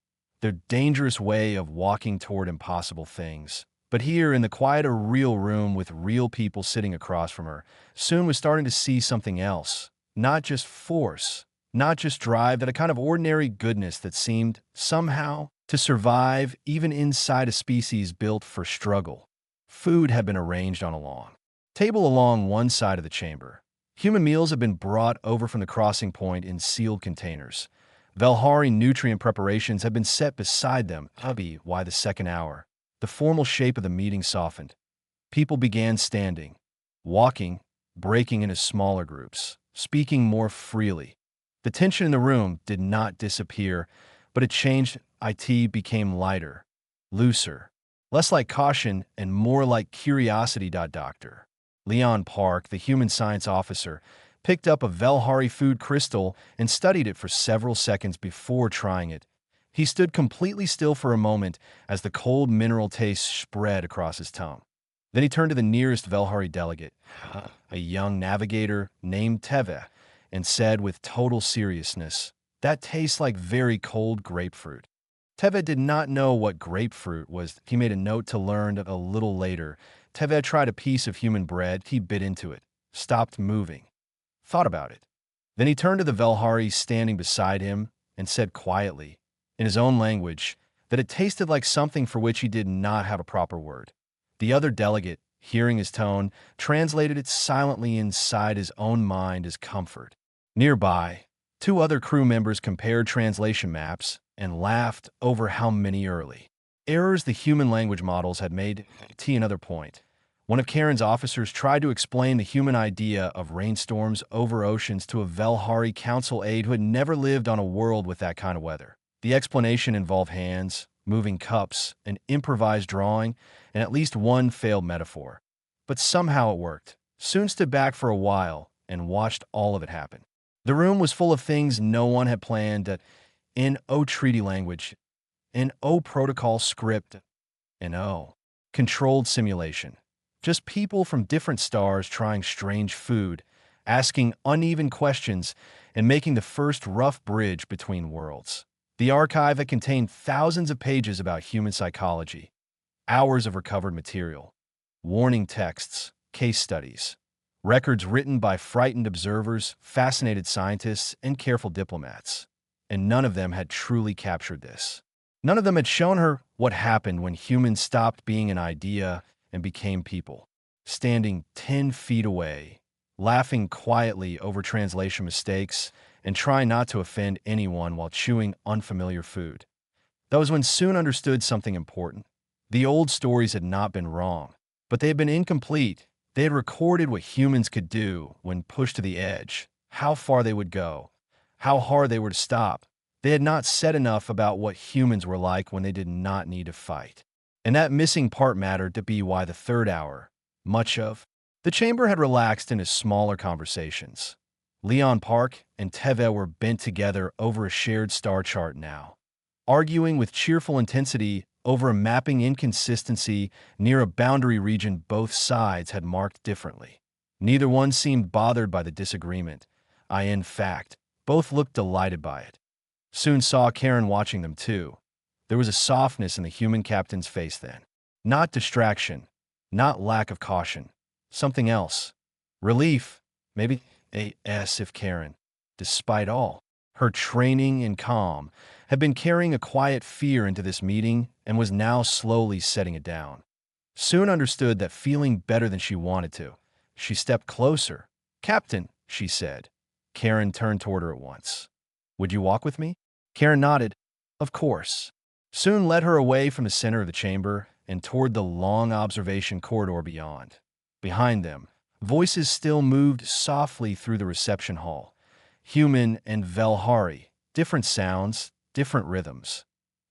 their dangerous way of walking toward impossible things. But here, in the quieter, real room with real people sitting across from her, Soon was starting to see something else. Not just force, not just drive, but a kind of ordinary goodness that seemed, somehow, to survive even inside a species built for struggle. Food had been arranged on a long table along one side of the chamber. Human meals had been brought over from the crossing point in sealed containers. Velhari nutrient preparations had been set beside them. Why the second hour? The formal shape of the meeting softened. People began standing, walking, breaking into smaller groups, speaking more freely. The tension in the room did not disappear, but it changed. IT became lighter, looser, less like caution and more like curiosity. Dr. Leon Park, the human science officer, picked up a Velhari food crystal and studied it for several seconds before trying it. He stood completely still for a moment as the cold mineral taste spread across his tongue. Then he turned to the nearest Velhari delegate, a young navigator named Teve, and said with total seriousness, "That tastes like very cold grapefruit." Tevez did not know what grapefruit was. He made a note to learn a little later. Tevez tried a piece of human bread. He bit into it, stopped moving, thought about it. Then he turned to the Velhari standing beside him and said quietly, in his own language, that it tasted like something for which he did not have a proper word. The other delegate, hearing his tone, translated it silently inside his own mind as comfort. Nearby, two other crew members compared translation maps and laughed over how many early errors the human language models had made. Another point. One of Karen's officers tried to explain the human idea of rainstorms over oceans to a Velhari council aide who had never lived on a world with that kind of weather. The explanation involved hands, moving cups, an improvised drawing, and at least one failed metaphor. But somehow it worked. Soon stood back for a while and watched all of it happen. The room was full of things no one had planned, in O treaty language, in O protocol script, in O controlled simulation. Just people from different stars trying strange food, asking uneven questions, and making the first rough bridge between worlds. The archive had contained thousands of pages about human psychology, hours of recovered material, warning texts, case studies, records written by frightened observers, fascinated scientists, and careful diplomats. And none of them had truly captured this. None of them had shown her what happened when humans stopped being an idea and became people, standing 10 feet away, laughing quietly over translation mistakes and trying not to offend anyone while chewing unfamiliar food. That was when Soon understood something important. The old stories had not been wrong, but they had been incomplete. They had recorded what humans could do when pushed to the edge, how far they would go, how hard they were to stop. They had not said enough about what humans were like when they did not need to fight. And that missing part mattered to be why the third hour, much of, the chamber had relaxed into smaller conversations. Leon Park and Tevez were bent together over a shared star chart now, arguing with cheerful intensity over a mapping inconsistency near a boundary region both sides had marked differently. Neither one seemed bothered by the disagreement. In fact, both looked delighted by it. Soon saw Karen watching them too. There was a softness in the human captain's face then. Not distraction, not lack of caution. Something else. Relief, maybe if Karen, despite all her training and calm, had been carrying a quiet fear into this meeting and was now slowly setting it down. Soon understood that feeling better than she wanted to. She stepped closer. "Captain," she said. Karen turned toward her at once. "Would you walk with me?" Karen nodded. "Of course." Soon led her away from the center of the chamber and toward the long observation corridor beyond. Behind them, voices still moved softly through the reception hall. Human and Velhari, different sounds, different rhythms.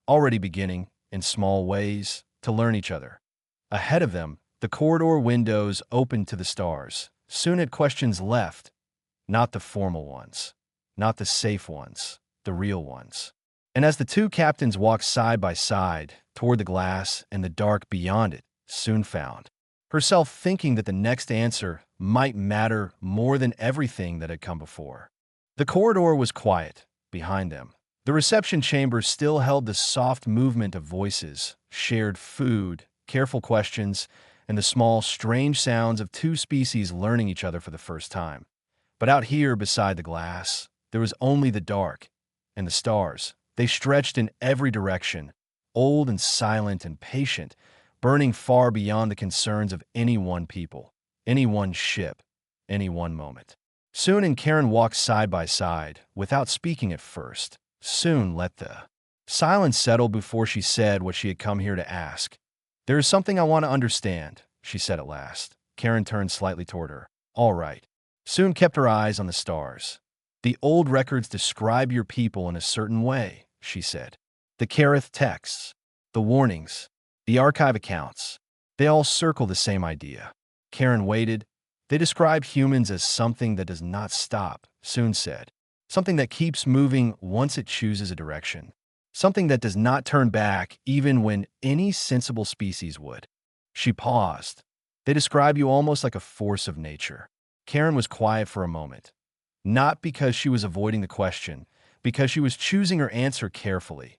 Already beginning, in small ways, to learn each other. Ahead of them, the corridor windows opened to the stars. Soon had questions left, not the formal ones, not the safe ones, the real ones. And as the two captains walked side by side toward the glass and the dark beyond it, Soon found herself thinking that the next answer might matter more than everything that had come before. The corridor was quiet behind them. The reception chamber still held the soft movement of voices, shared food, careful questions, and the small, strange sounds of two species learning each other for the first time. But out here beside the glass, there was only the dark and the stars. They stretched in every direction, old and silent and patient, burning far beyond the concerns of any one people, any one ship, any one moment. Soon and Karen walked side by side, without speaking at first. Soon let the silence settle before she said what she had come here to ask. "There is something I want to understand," she said at last. Karen turned slightly toward her. "All right." Soon kept her eyes on the stars. "The old records describe your people in a certain way," she said. "The Kareth texts, the warnings, the archive accounts, they all circle the same idea." Karen waited. "They describe humans as something that does not stop," Soon said. "Something that keeps moving once it chooses a direction. Something that does not turn back even when any sensible species would." She paused. "They describe you almost like a force of nature." Karen was quiet for a moment. Not because she was avoiding the question, because she was choosing her answer carefully.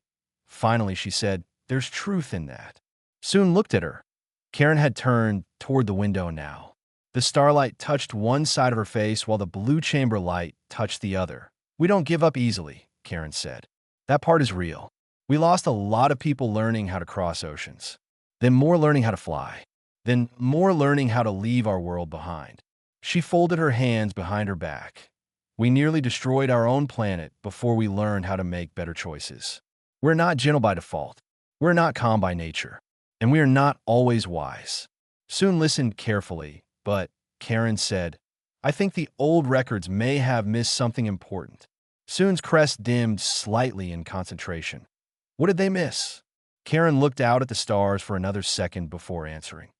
Finally, she said, "There's truth in that." Soon looked at her. Karen had turned toward the window now. The starlight touched one side of her face while the blue chamber light touched the other. "We don't give up easily," Karen said. "That part is real. We lost a lot of people learning how to cross oceans. Then more learning how to fly. Then more learning how to leave our world behind." She folded her hands behind her back. "We nearly destroyed our own planet before we learned how to make better choices. We're not gentle by default. We're not calm by nature. And we are not always wise." Soon listened carefully, but Karen said, "I think the old records may have missed something important." Soon's crest dimmed slightly in concentration. What did they miss? Karen looked out at the stars for another second before answering.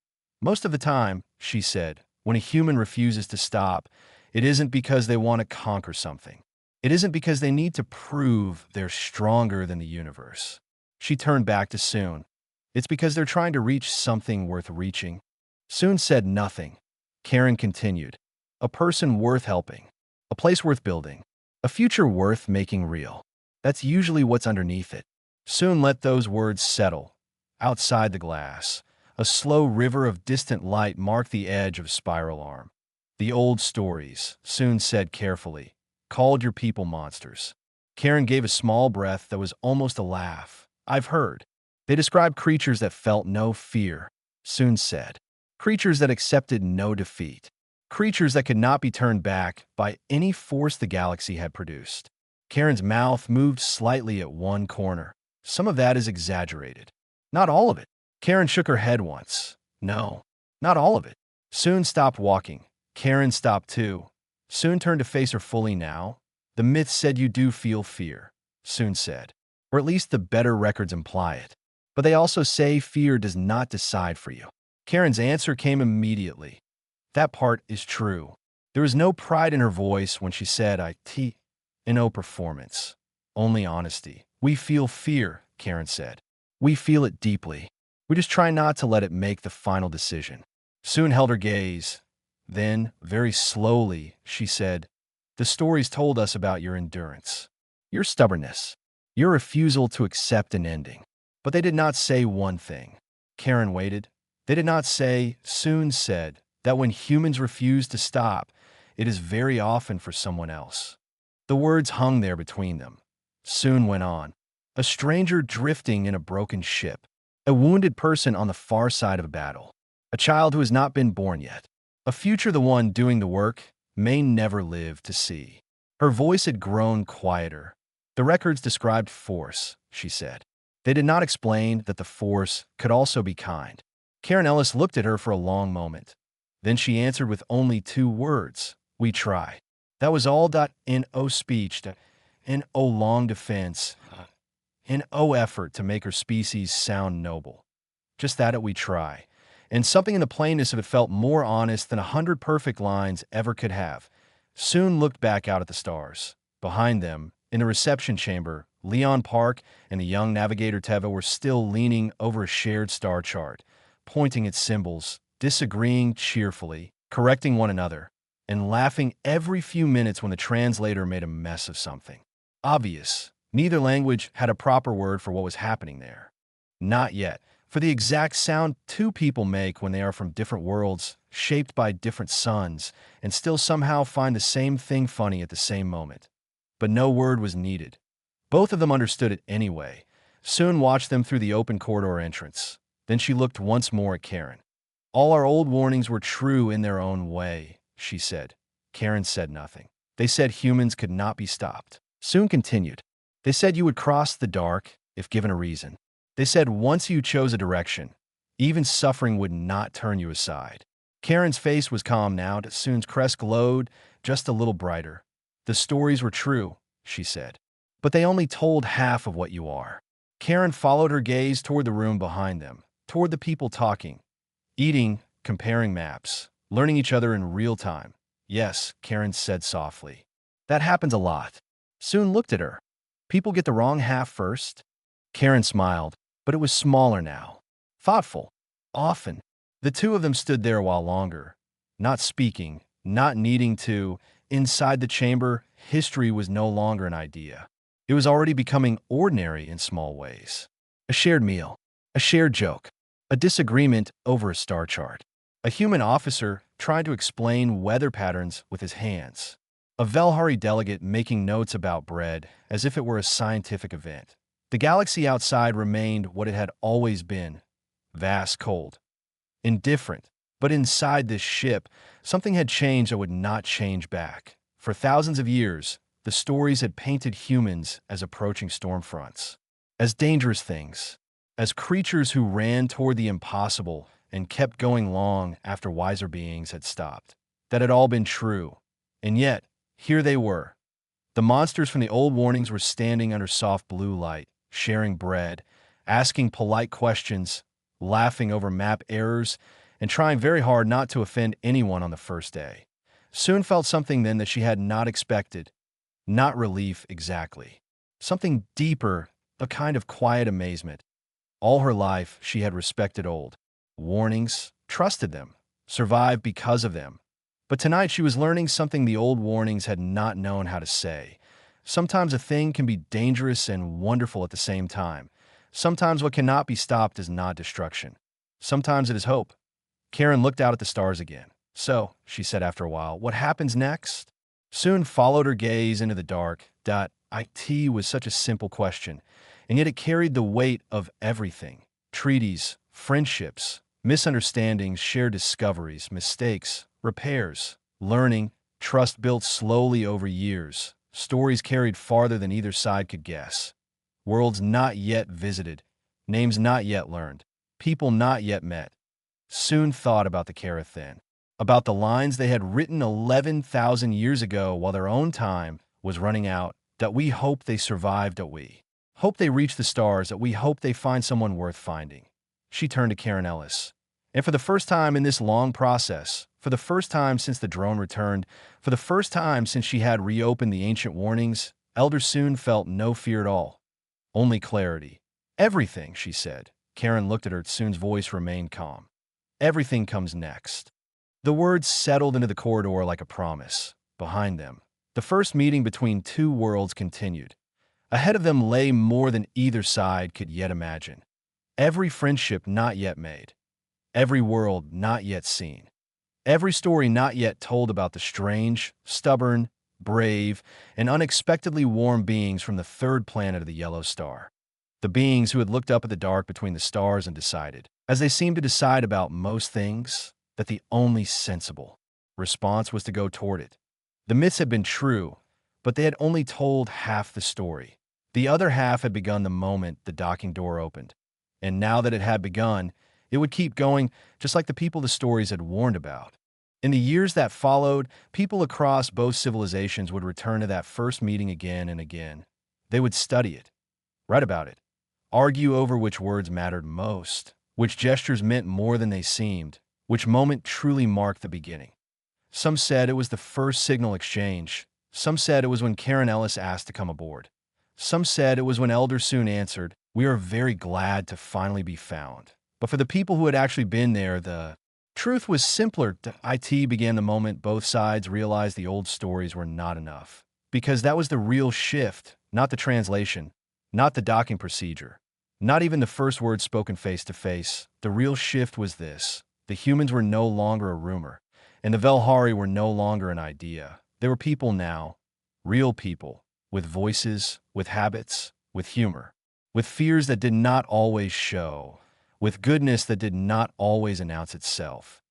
"Most of the time," she said, "when a human refuses to stop, it isn't because they want to conquer something. It isn't because they need to prove they're stronger than the universe." She turned back to Soon. "It's because they're trying to reach something worth reaching." Soon said nothing. Karen continued, "A person worth helping. A place worth building. A future worth making real. That's usually what's underneath it." Soon let those words settle. Outside the glass, a slow river of distant light marked the edge of Spiral Arm. "The old stories," Soon said carefully, "called your people monsters." Karen gave a small breath that was almost a laugh. "I've heard. They described creatures that felt no fear," Soon said. "Creatures that accepted no defeat. Creatures that could not be turned back by any force the galaxy had produced." Karen's mouth moved slightly at one corner. "Some of that is exaggerated." "Not all of it." Karen shook her head once. "No, not all of it." Soon stopped walking. Karen stopped too. Soon turned to face her fully now. "The myth said you do feel fear," Soon said. "Or at least the better records imply it. But they also say fear does not decide for you." Karen's answer came immediately. "That part is true." There was no pride in her voice when she said, no performance. Only honesty. "We feel fear," Karen said. "We feel it deeply. We just try not to let it make the final decision." Soon held her gaze. Then, very slowly, she said, "The stories told us about your endurance, your stubbornness, your refusal to accept an ending. But they did not say one thing." Karen waited. "They did not say," Soon said, "that when humans refuse to stop, it is very often for someone else." The words hung there between them. Soon went on. "A stranger drifting in a broken ship. A wounded person on the far side of a battle. A child who has not been born yet. A future the one doing the work may never live to see." Her voice had grown quieter. "The records described force," she said. "They did not explain that the force could also be kind." Karen Ellis looked at her for a long moment. Then she answered with only two words, "We try." That was all. No speech, no long defense, no effort to make her species sound noble. Just that we try. And something in the plainness of it felt more honest than 100 perfect lines ever could have. Soon looked back out at the stars. Behind them, in the reception chamber, Leon Park and the young navigator Teva were still leaning over a shared star chart, pointing at symbols, disagreeing cheerfully, correcting one another, and laughing every few minutes when the translator made a mess of something. Obvious. Neither language had a proper word for what was happening there. Not yet. For the exact sound two people make when they are from different worlds, shaped by different suns, and still somehow find the same thing funny at the same moment. But no word was needed. Both of them understood it anyway. Soon watched them through the open corridor entrance. Then she looked once more at Karen. "All our old warnings were true in their own way," she said. Karen said nothing. "They said humans could not be stopped." Soon continued. "They said you would cross the dark if given a reason. They said once you chose a direction, even suffering would not turn you aside." Karen's face was calm now. Soon's crest glowed just a little brighter. "The stories were true," she said. "But they only told half of what you are." Karen followed her gaze toward the room behind them, toward the people talking, eating, comparing maps, learning each other in real time. "Yes," Karen said softly. "That happens a lot." Soon looked at her. "People get the wrong half first?" Karen smiled, but it was smaller now. Thoughtful. Often. The two of them stood there a while longer, not speaking, not needing to. Inside the chamber, history was no longer an idea. It was already becoming ordinary in small ways. A shared meal, a shared joke, a disagreement over a star chart. A human officer trying to explain weather patterns with his hands. A Velhari delegate making notes about bread as if it were a scientific event. The galaxy outside remained what it had always been, vast, cold, indifferent. But inside this ship, something had changed that would not change back. For thousands of years, the stories had painted humans as approaching storm fronts, as dangerous things, as creatures who ran toward the impossible and kept going long after wiser beings had stopped. That had all been true. And yet, here they were. The monsters from the old warnings were standing under soft blue light, sharing bread, asking polite questions, laughing over map errors, and trying very hard not to offend anyone on the first day. Soon felt something then that she had not expected. Not relief exactly. Something deeper, a kind of quiet amazement. All her life, she had respected old warnings, trusted them, survived because of them. But tonight she was learning something the old warnings had not known how to say. Sometimes a thing can be dangerous and wonderful at the same time. Sometimes what cannot be stopped is not destruction. Sometimes it is hope. Karen looked out at the stars again. So, she said after a while, what happens next? Soon followed her gaze into the dark. It was such a simple question, and yet it carried the weight of everything. Treaties, friendships, misunderstandings, shared discoveries, mistakes, repairs, learning, trust built slowly over years, stories carried farther than either side could guess. Worlds not yet visited, names not yet learned, people not yet met. Soon thought about the Carathin, about the lines they had written 11,000 years ago while their own time was running out, that we hope they survived, that we hope they reach the stars, that we hope they find someone worth finding. She turned to Karen Ellis. And for the first time in this long process, for the first time since the drone returned, for the first time since she had reopened the ancient warnings, Elder Soon felt no fear at all. Only clarity. Everything, she said. Karen looked at her. Soon's voice remained calm. Everything comes next. The words settled into the corridor like a promise. Behind them, the first meeting between two worlds continued. Ahead of them lay more than either side could yet imagine. Every friendship not yet made. Every world not yet seen. Every story not yet told about the strange, stubborn, brave, and unexpectedly warm beings from the third planet of the yellow star. The beings who had looked up at the dark between the stars and decided, as they seemed to decide about most things, that the only sensible response was to go toward it. The myths had been true, but they had only told half the story. The other half had begun the moment the docking door opened. And now that it had begun, it would keep going, just like the people the stories had warned about. In the years that followed, people across both civilizations would return to that first meeting again and again. They would study it, write about it, argue over which words mattered most, which gestures meant more than they seemed, which moment truly marked the beginning. Some said it was the first signal exchange. Some said it was when Karen Ellis asked to come aboard. Some said it was when Elder Soon answered, "We are very glad to finally be found." But for the people who had actually been there, the truth was simpler. It began the moment both sides realized the old stories were not enough. Because that was the real shift, not the translation, not the docking procedure, not even the first word spoken face to face. The real shift was this. The humans were no longer a rumor, and the Velhari were no longer an idea. They were people now, real people, with voices, with habits, with humor, with fears that did not always show, with goodness that did not always announce itself.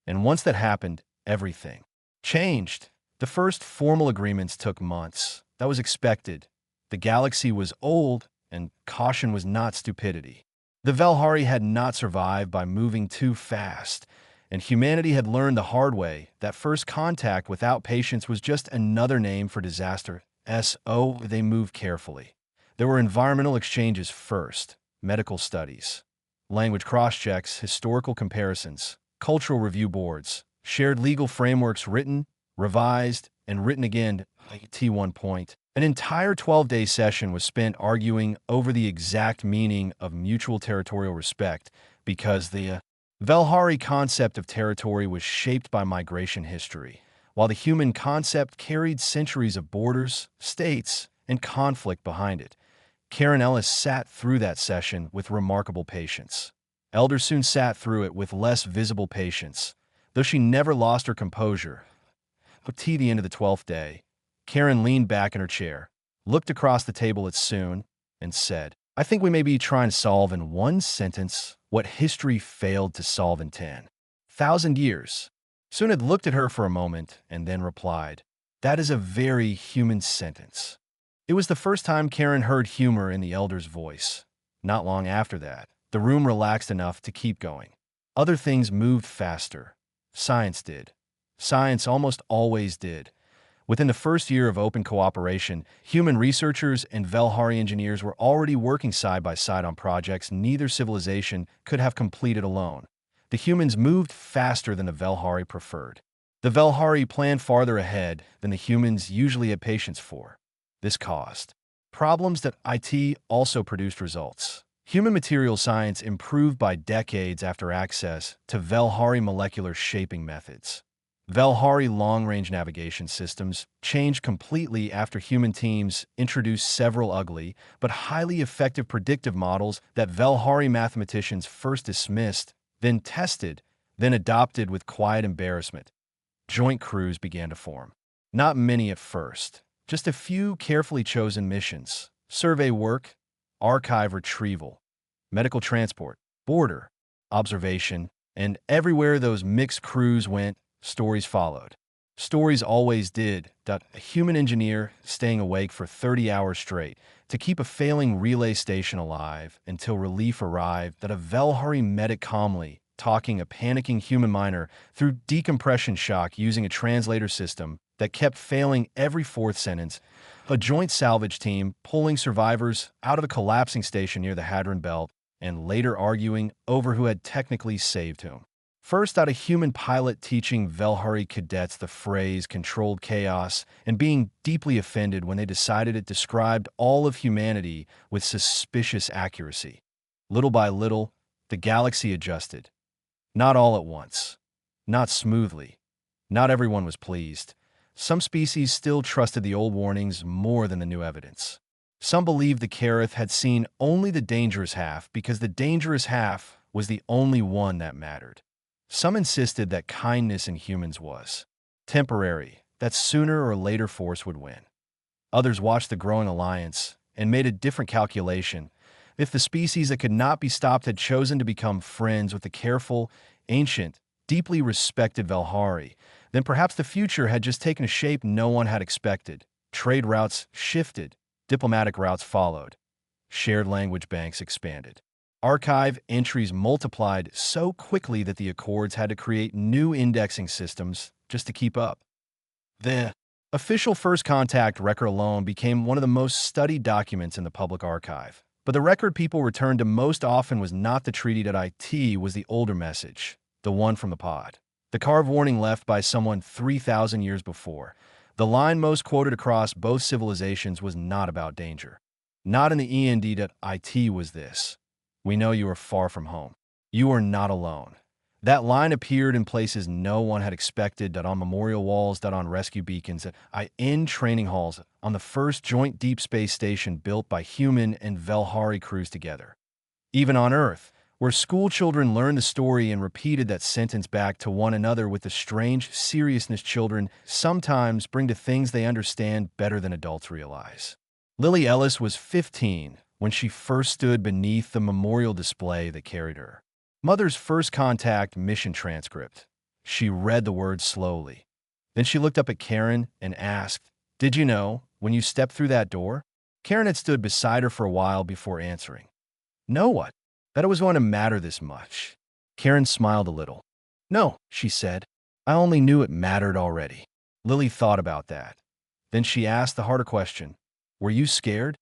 And once that happened, everything changed. The first formal agreements took months. That was expected. The galaxy was old, and caution was not stupidity. The Velhari had not survived by moving too fast, and humanity had learned the hard way that first contact without patience was just another name for disaster. They moved carefully. There were environmental exchanges first, medical studies, language cross-checks, historical comparisons, cultural review boards, shared legal frameworks written, revised, and written again. One point. An entire 12-day session was spent arguing over the exact meaning of mutual territorial respect because the Velhari concept of territory was shaped by migration history, while the human concept carried centuries of borders, states, and conflict behind it. Karen Ellis sat through that session with remarkable patience. Elder soon sat through it with less visible patience, though she never lost her composure. At the end of the 12th day, Karen leaned back in her chair, looked across the table at Soon, and said, "I think we may be trying to solve in one sentence what history failed to solve in 10,000 years." Soon had looked at her for a moment and then replied, "That is a very human sentence." It was the first time Karen heard humor in the elder's voice. Not long after that, the room relaxed enough to keep going. Other things moved faster. Science did. Science almost always did. Within the first year of open cooperation, human researchers and Velhari engineers were already working side by side on projects neither civilization could have completed alone. The humans moved faster than the Velhari preferred. The Velhari planned farther ahead than the humans usually had patience for. This caused problems that IT also produced results. Human material science improved by decades after access to Velhari molecular shaping methods. Velhari long-range navigation systems changed completely after human teams introduced several ugly but highly effective predictive models that Velhari mathematicians first dismissed, then tested, then adopted with quiet embarrassment. Joint crews began to form. Not many at first, just a few carefully chosen missions: survey work, archive retrieval, medical transport, border observation, and everywhere those mixed crews went, stories followed. Stories always did. A human engineer staying awake for 30 hours straight to keep a failing relay station alive until relief arrived, that a Velhari medic calmly talking a panicking human miner through decompression shock using a translator system that kept failing every fourth sentence, a joint salvage team pulling survivors out of a collapsing station near the Hadron Belt, and later arguing over who had technically saved whom. First out, a human pilot teaching Velhari cadets the phrase controlled chaos and being deeply offended when they decided it described all of humanity with suspicious accuracy. Little by little, the galaxy adjusted. Not all at once. Not smoothly. Not everyone was pleased. Some species still trusted the old warnings more than the new evidence. Some believed the Kareth had seen only the dangerous half because the dangerous half was the only one that mattered. Some insisted that kindness in humans was temporary, that sooner or later force would win. Others watched the growing alliance and made a different calculation. If the species that could not be stopped had chosen to become friends with the careful, ancient, deeply respected Velhari, then perhaps the future had just taken a shape no one had expected. Trade routes shifted, diplomatic routes followed, shared language banks expanded. Archive entries multiplied so quickly that the Accords had to create new indexing systems just to keep up. The official First Contact record alone became one of the most studied documents in the public archive. But the record people returned to most often was not the treaty.it, was the older message, the one from the pod. The carved warning left by someone 3,000 years before. The line most quoted across both civilizations was not about danger. Not in the end.it was this: "We know you are far from home. You are not alone." That line appeared in places no one had expected, on memorial walls, on rescue beacons, in training halls, on the first joint deep space station built by human and Velhari crews together. Even on Earth, where schoolchildren learned the story and repeated that sentence back to one another with the strange seriousness children sometimes bring to things they understand better than adults realize. Lily Ellis was 15 when she first stood beneath the memorial display that carried her mother's first contact mission transcript. She read the words slowly. Then she looked up at Karen and asked, "Did you know, when you stepped through that door?" Karen had stood beside her for a while before answering. "Know what? That it was going to matter this much." Karen smiled a little. "No," she said. "I only knew it mattered already." Lily thought about that. Then she asked the harder question, "Were you scared?"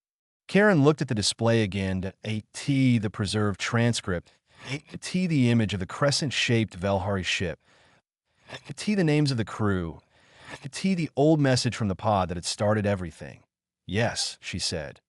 Karen looked at the display again, the preserved transcript, the image of the crescent-shaped Velhari ship, the names of the crew, the old message from the pod that had started everything. "Yes," she said.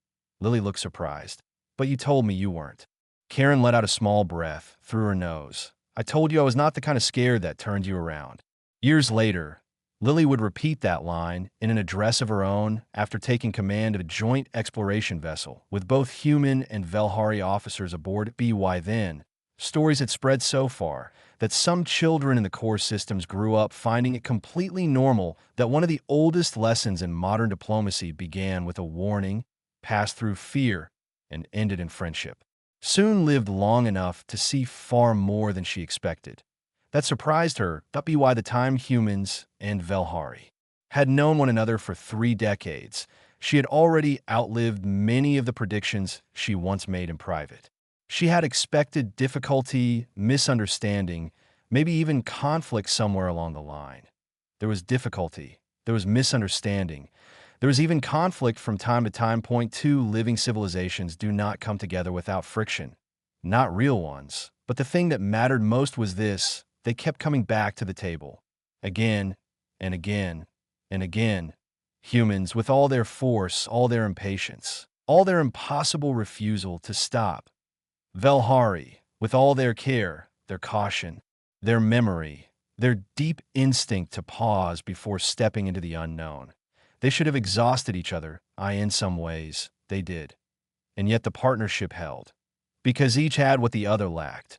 Lily looked surprised. "But you told me you weren't." Karen let out a small breath through her nose. "I told you I was not the kind of scared that turned you around." Years later, Lily would repeat that line in an address of her own after taking command of a joint exploration vessel with both human and Velhari officers aboard. By then, stories had spread so far that some children in the core systems grew up finding it completely normal that one of the oldest lessons in modern diplomacy began with a warning, passed through fear, and ended in friendship. Soon lived long enough to see far more than she expected. That surprised her, by the time humans and Velhari had known one another for 3 decades, she had already outlived many of the predictions she once made in private. She had expected difficulty, misunderstanding, maybe even conflict somewhere along the line. There was difficulty, there was misunderstanding, there was even conflict from time to time. Point 2, living civilizations do not come together without friction. Not real ones. But the thing that mattered most was this: they kept coming back to the table. Again and again and again. Humans, with all their force, all their impatience, all their impossible refusal to stop. Velhari, with all their care, their caution, their memory, their deep instinct to pause before stepping into the unknown. They should have exhausted each other. In some ways, they did. And yet the partnership held, because each had what the other lacked.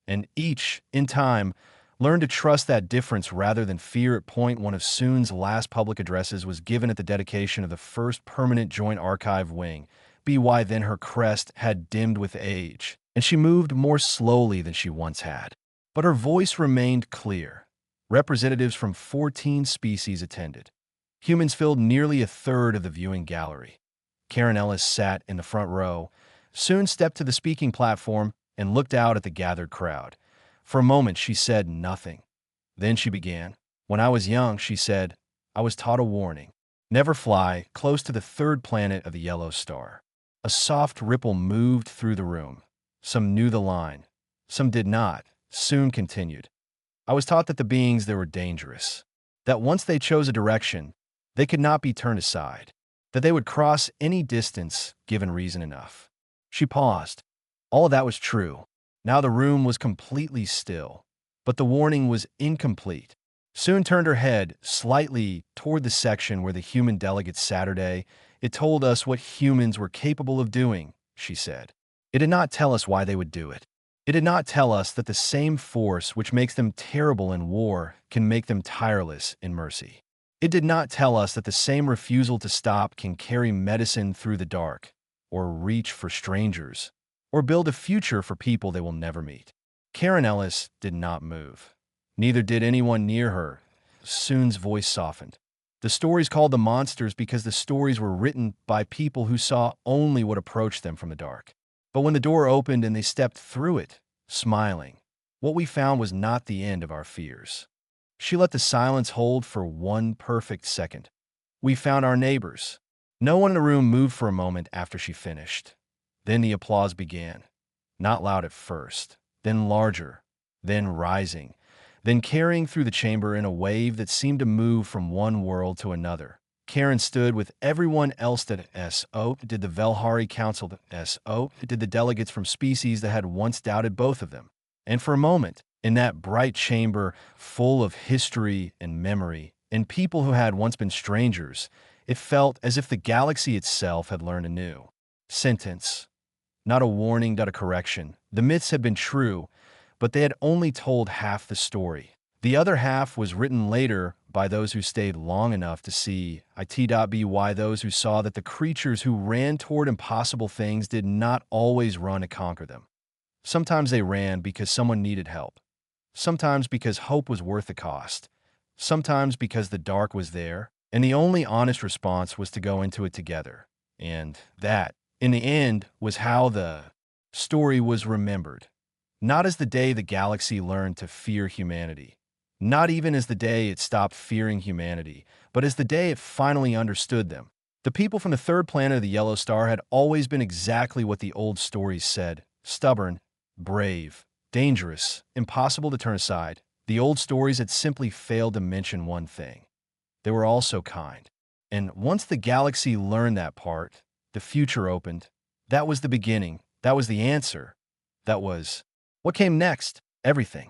And each, in time, learned to trust that difference rather than fear it. Point 1 of Soon's last public addresses was given at the dedication of the first permanent joint archive wing. Then her crest had dimmed with age, and she moved more slowly than she once had. But her voice remained clear. Representatives from 14 species attended. Humans filled nearly a third of the viewing gallery. Karen Ellis sat in the front row, soon stepped to the speaking platform, and looked out at the gathered crowd. For a moment, she said nothing. Then she began. When I was young, she said, I was taught a warning. Never fly close to the third planet of the yellow star. A soft ripple moved through the room. Some knew the line. Some did not. Soon continued. I was taught that the beings there were dangerous. That once they chose a direction, they could not be turned aside. That they would cross any distance, given reason enough. She paused. All of that was true. Now the room was completely still. But the warning was incomplete. Soon turned her head slightly toward the section where the human delegates Saturday. It told us what humans were capable of doing, she said. It did not tell us why they would do it. It did not tell us that the same force which makes them terrible in war can make them tireless in mercy. It did not tell us that the same refusal to stop can carry medicine through the dark, or reach for strangers, or build a future for people they will never meet. Karen Ellis did not move. Neither did anyone near her. Soon's voice softened. The stories called the monsters because the stories were written by people who saw only what approached them from the dark. But when the door opened and they stepped through it, smiling, what we found was not the end of our fears. She let the silence hold for one perfect second. We found our neighbors. No one in the room moved for a moment after she finished. Then the applause began. Not loud at first, then larger, then rising, then carrying through the chamber in a wave that seemed to move from one world to another. Karen stood with everyone else that did the Velhari Council did the delegates from species that had once doubted both of them. And for a moment, in that bright chamber full of history and memory, and people who had once been strangers, it felt as if the galaxy itself had learned anew. Sentence. Not a warning, not a correction. The myths had been true, but they had only told half the story. The other half was written later by those who stayed long enough to see by those who saw that the creatures who ran toward impossible things did not always run to conquer them. Sometimes they ran because someone needed help. Sometimes because hope was worth the cost. Sometimes because the dark was there, and the only honest response was to go into it together. And that, in the end, was how the story was remembered. Not as the day the galaxy learned to fear humanity. Not even as the day it stopped fearing humanity, but as the day it finally understood them. The people from the third planet of the yellow star had always been exactly what the old stories said: stubborn, brave, dangerous, impossible to turn aside. The old stories had simply failed to mention one thing. They were also kind. And once the galaxy learned that part, the future opened. That was the beginning. That was the answer. That was what came next. Everything.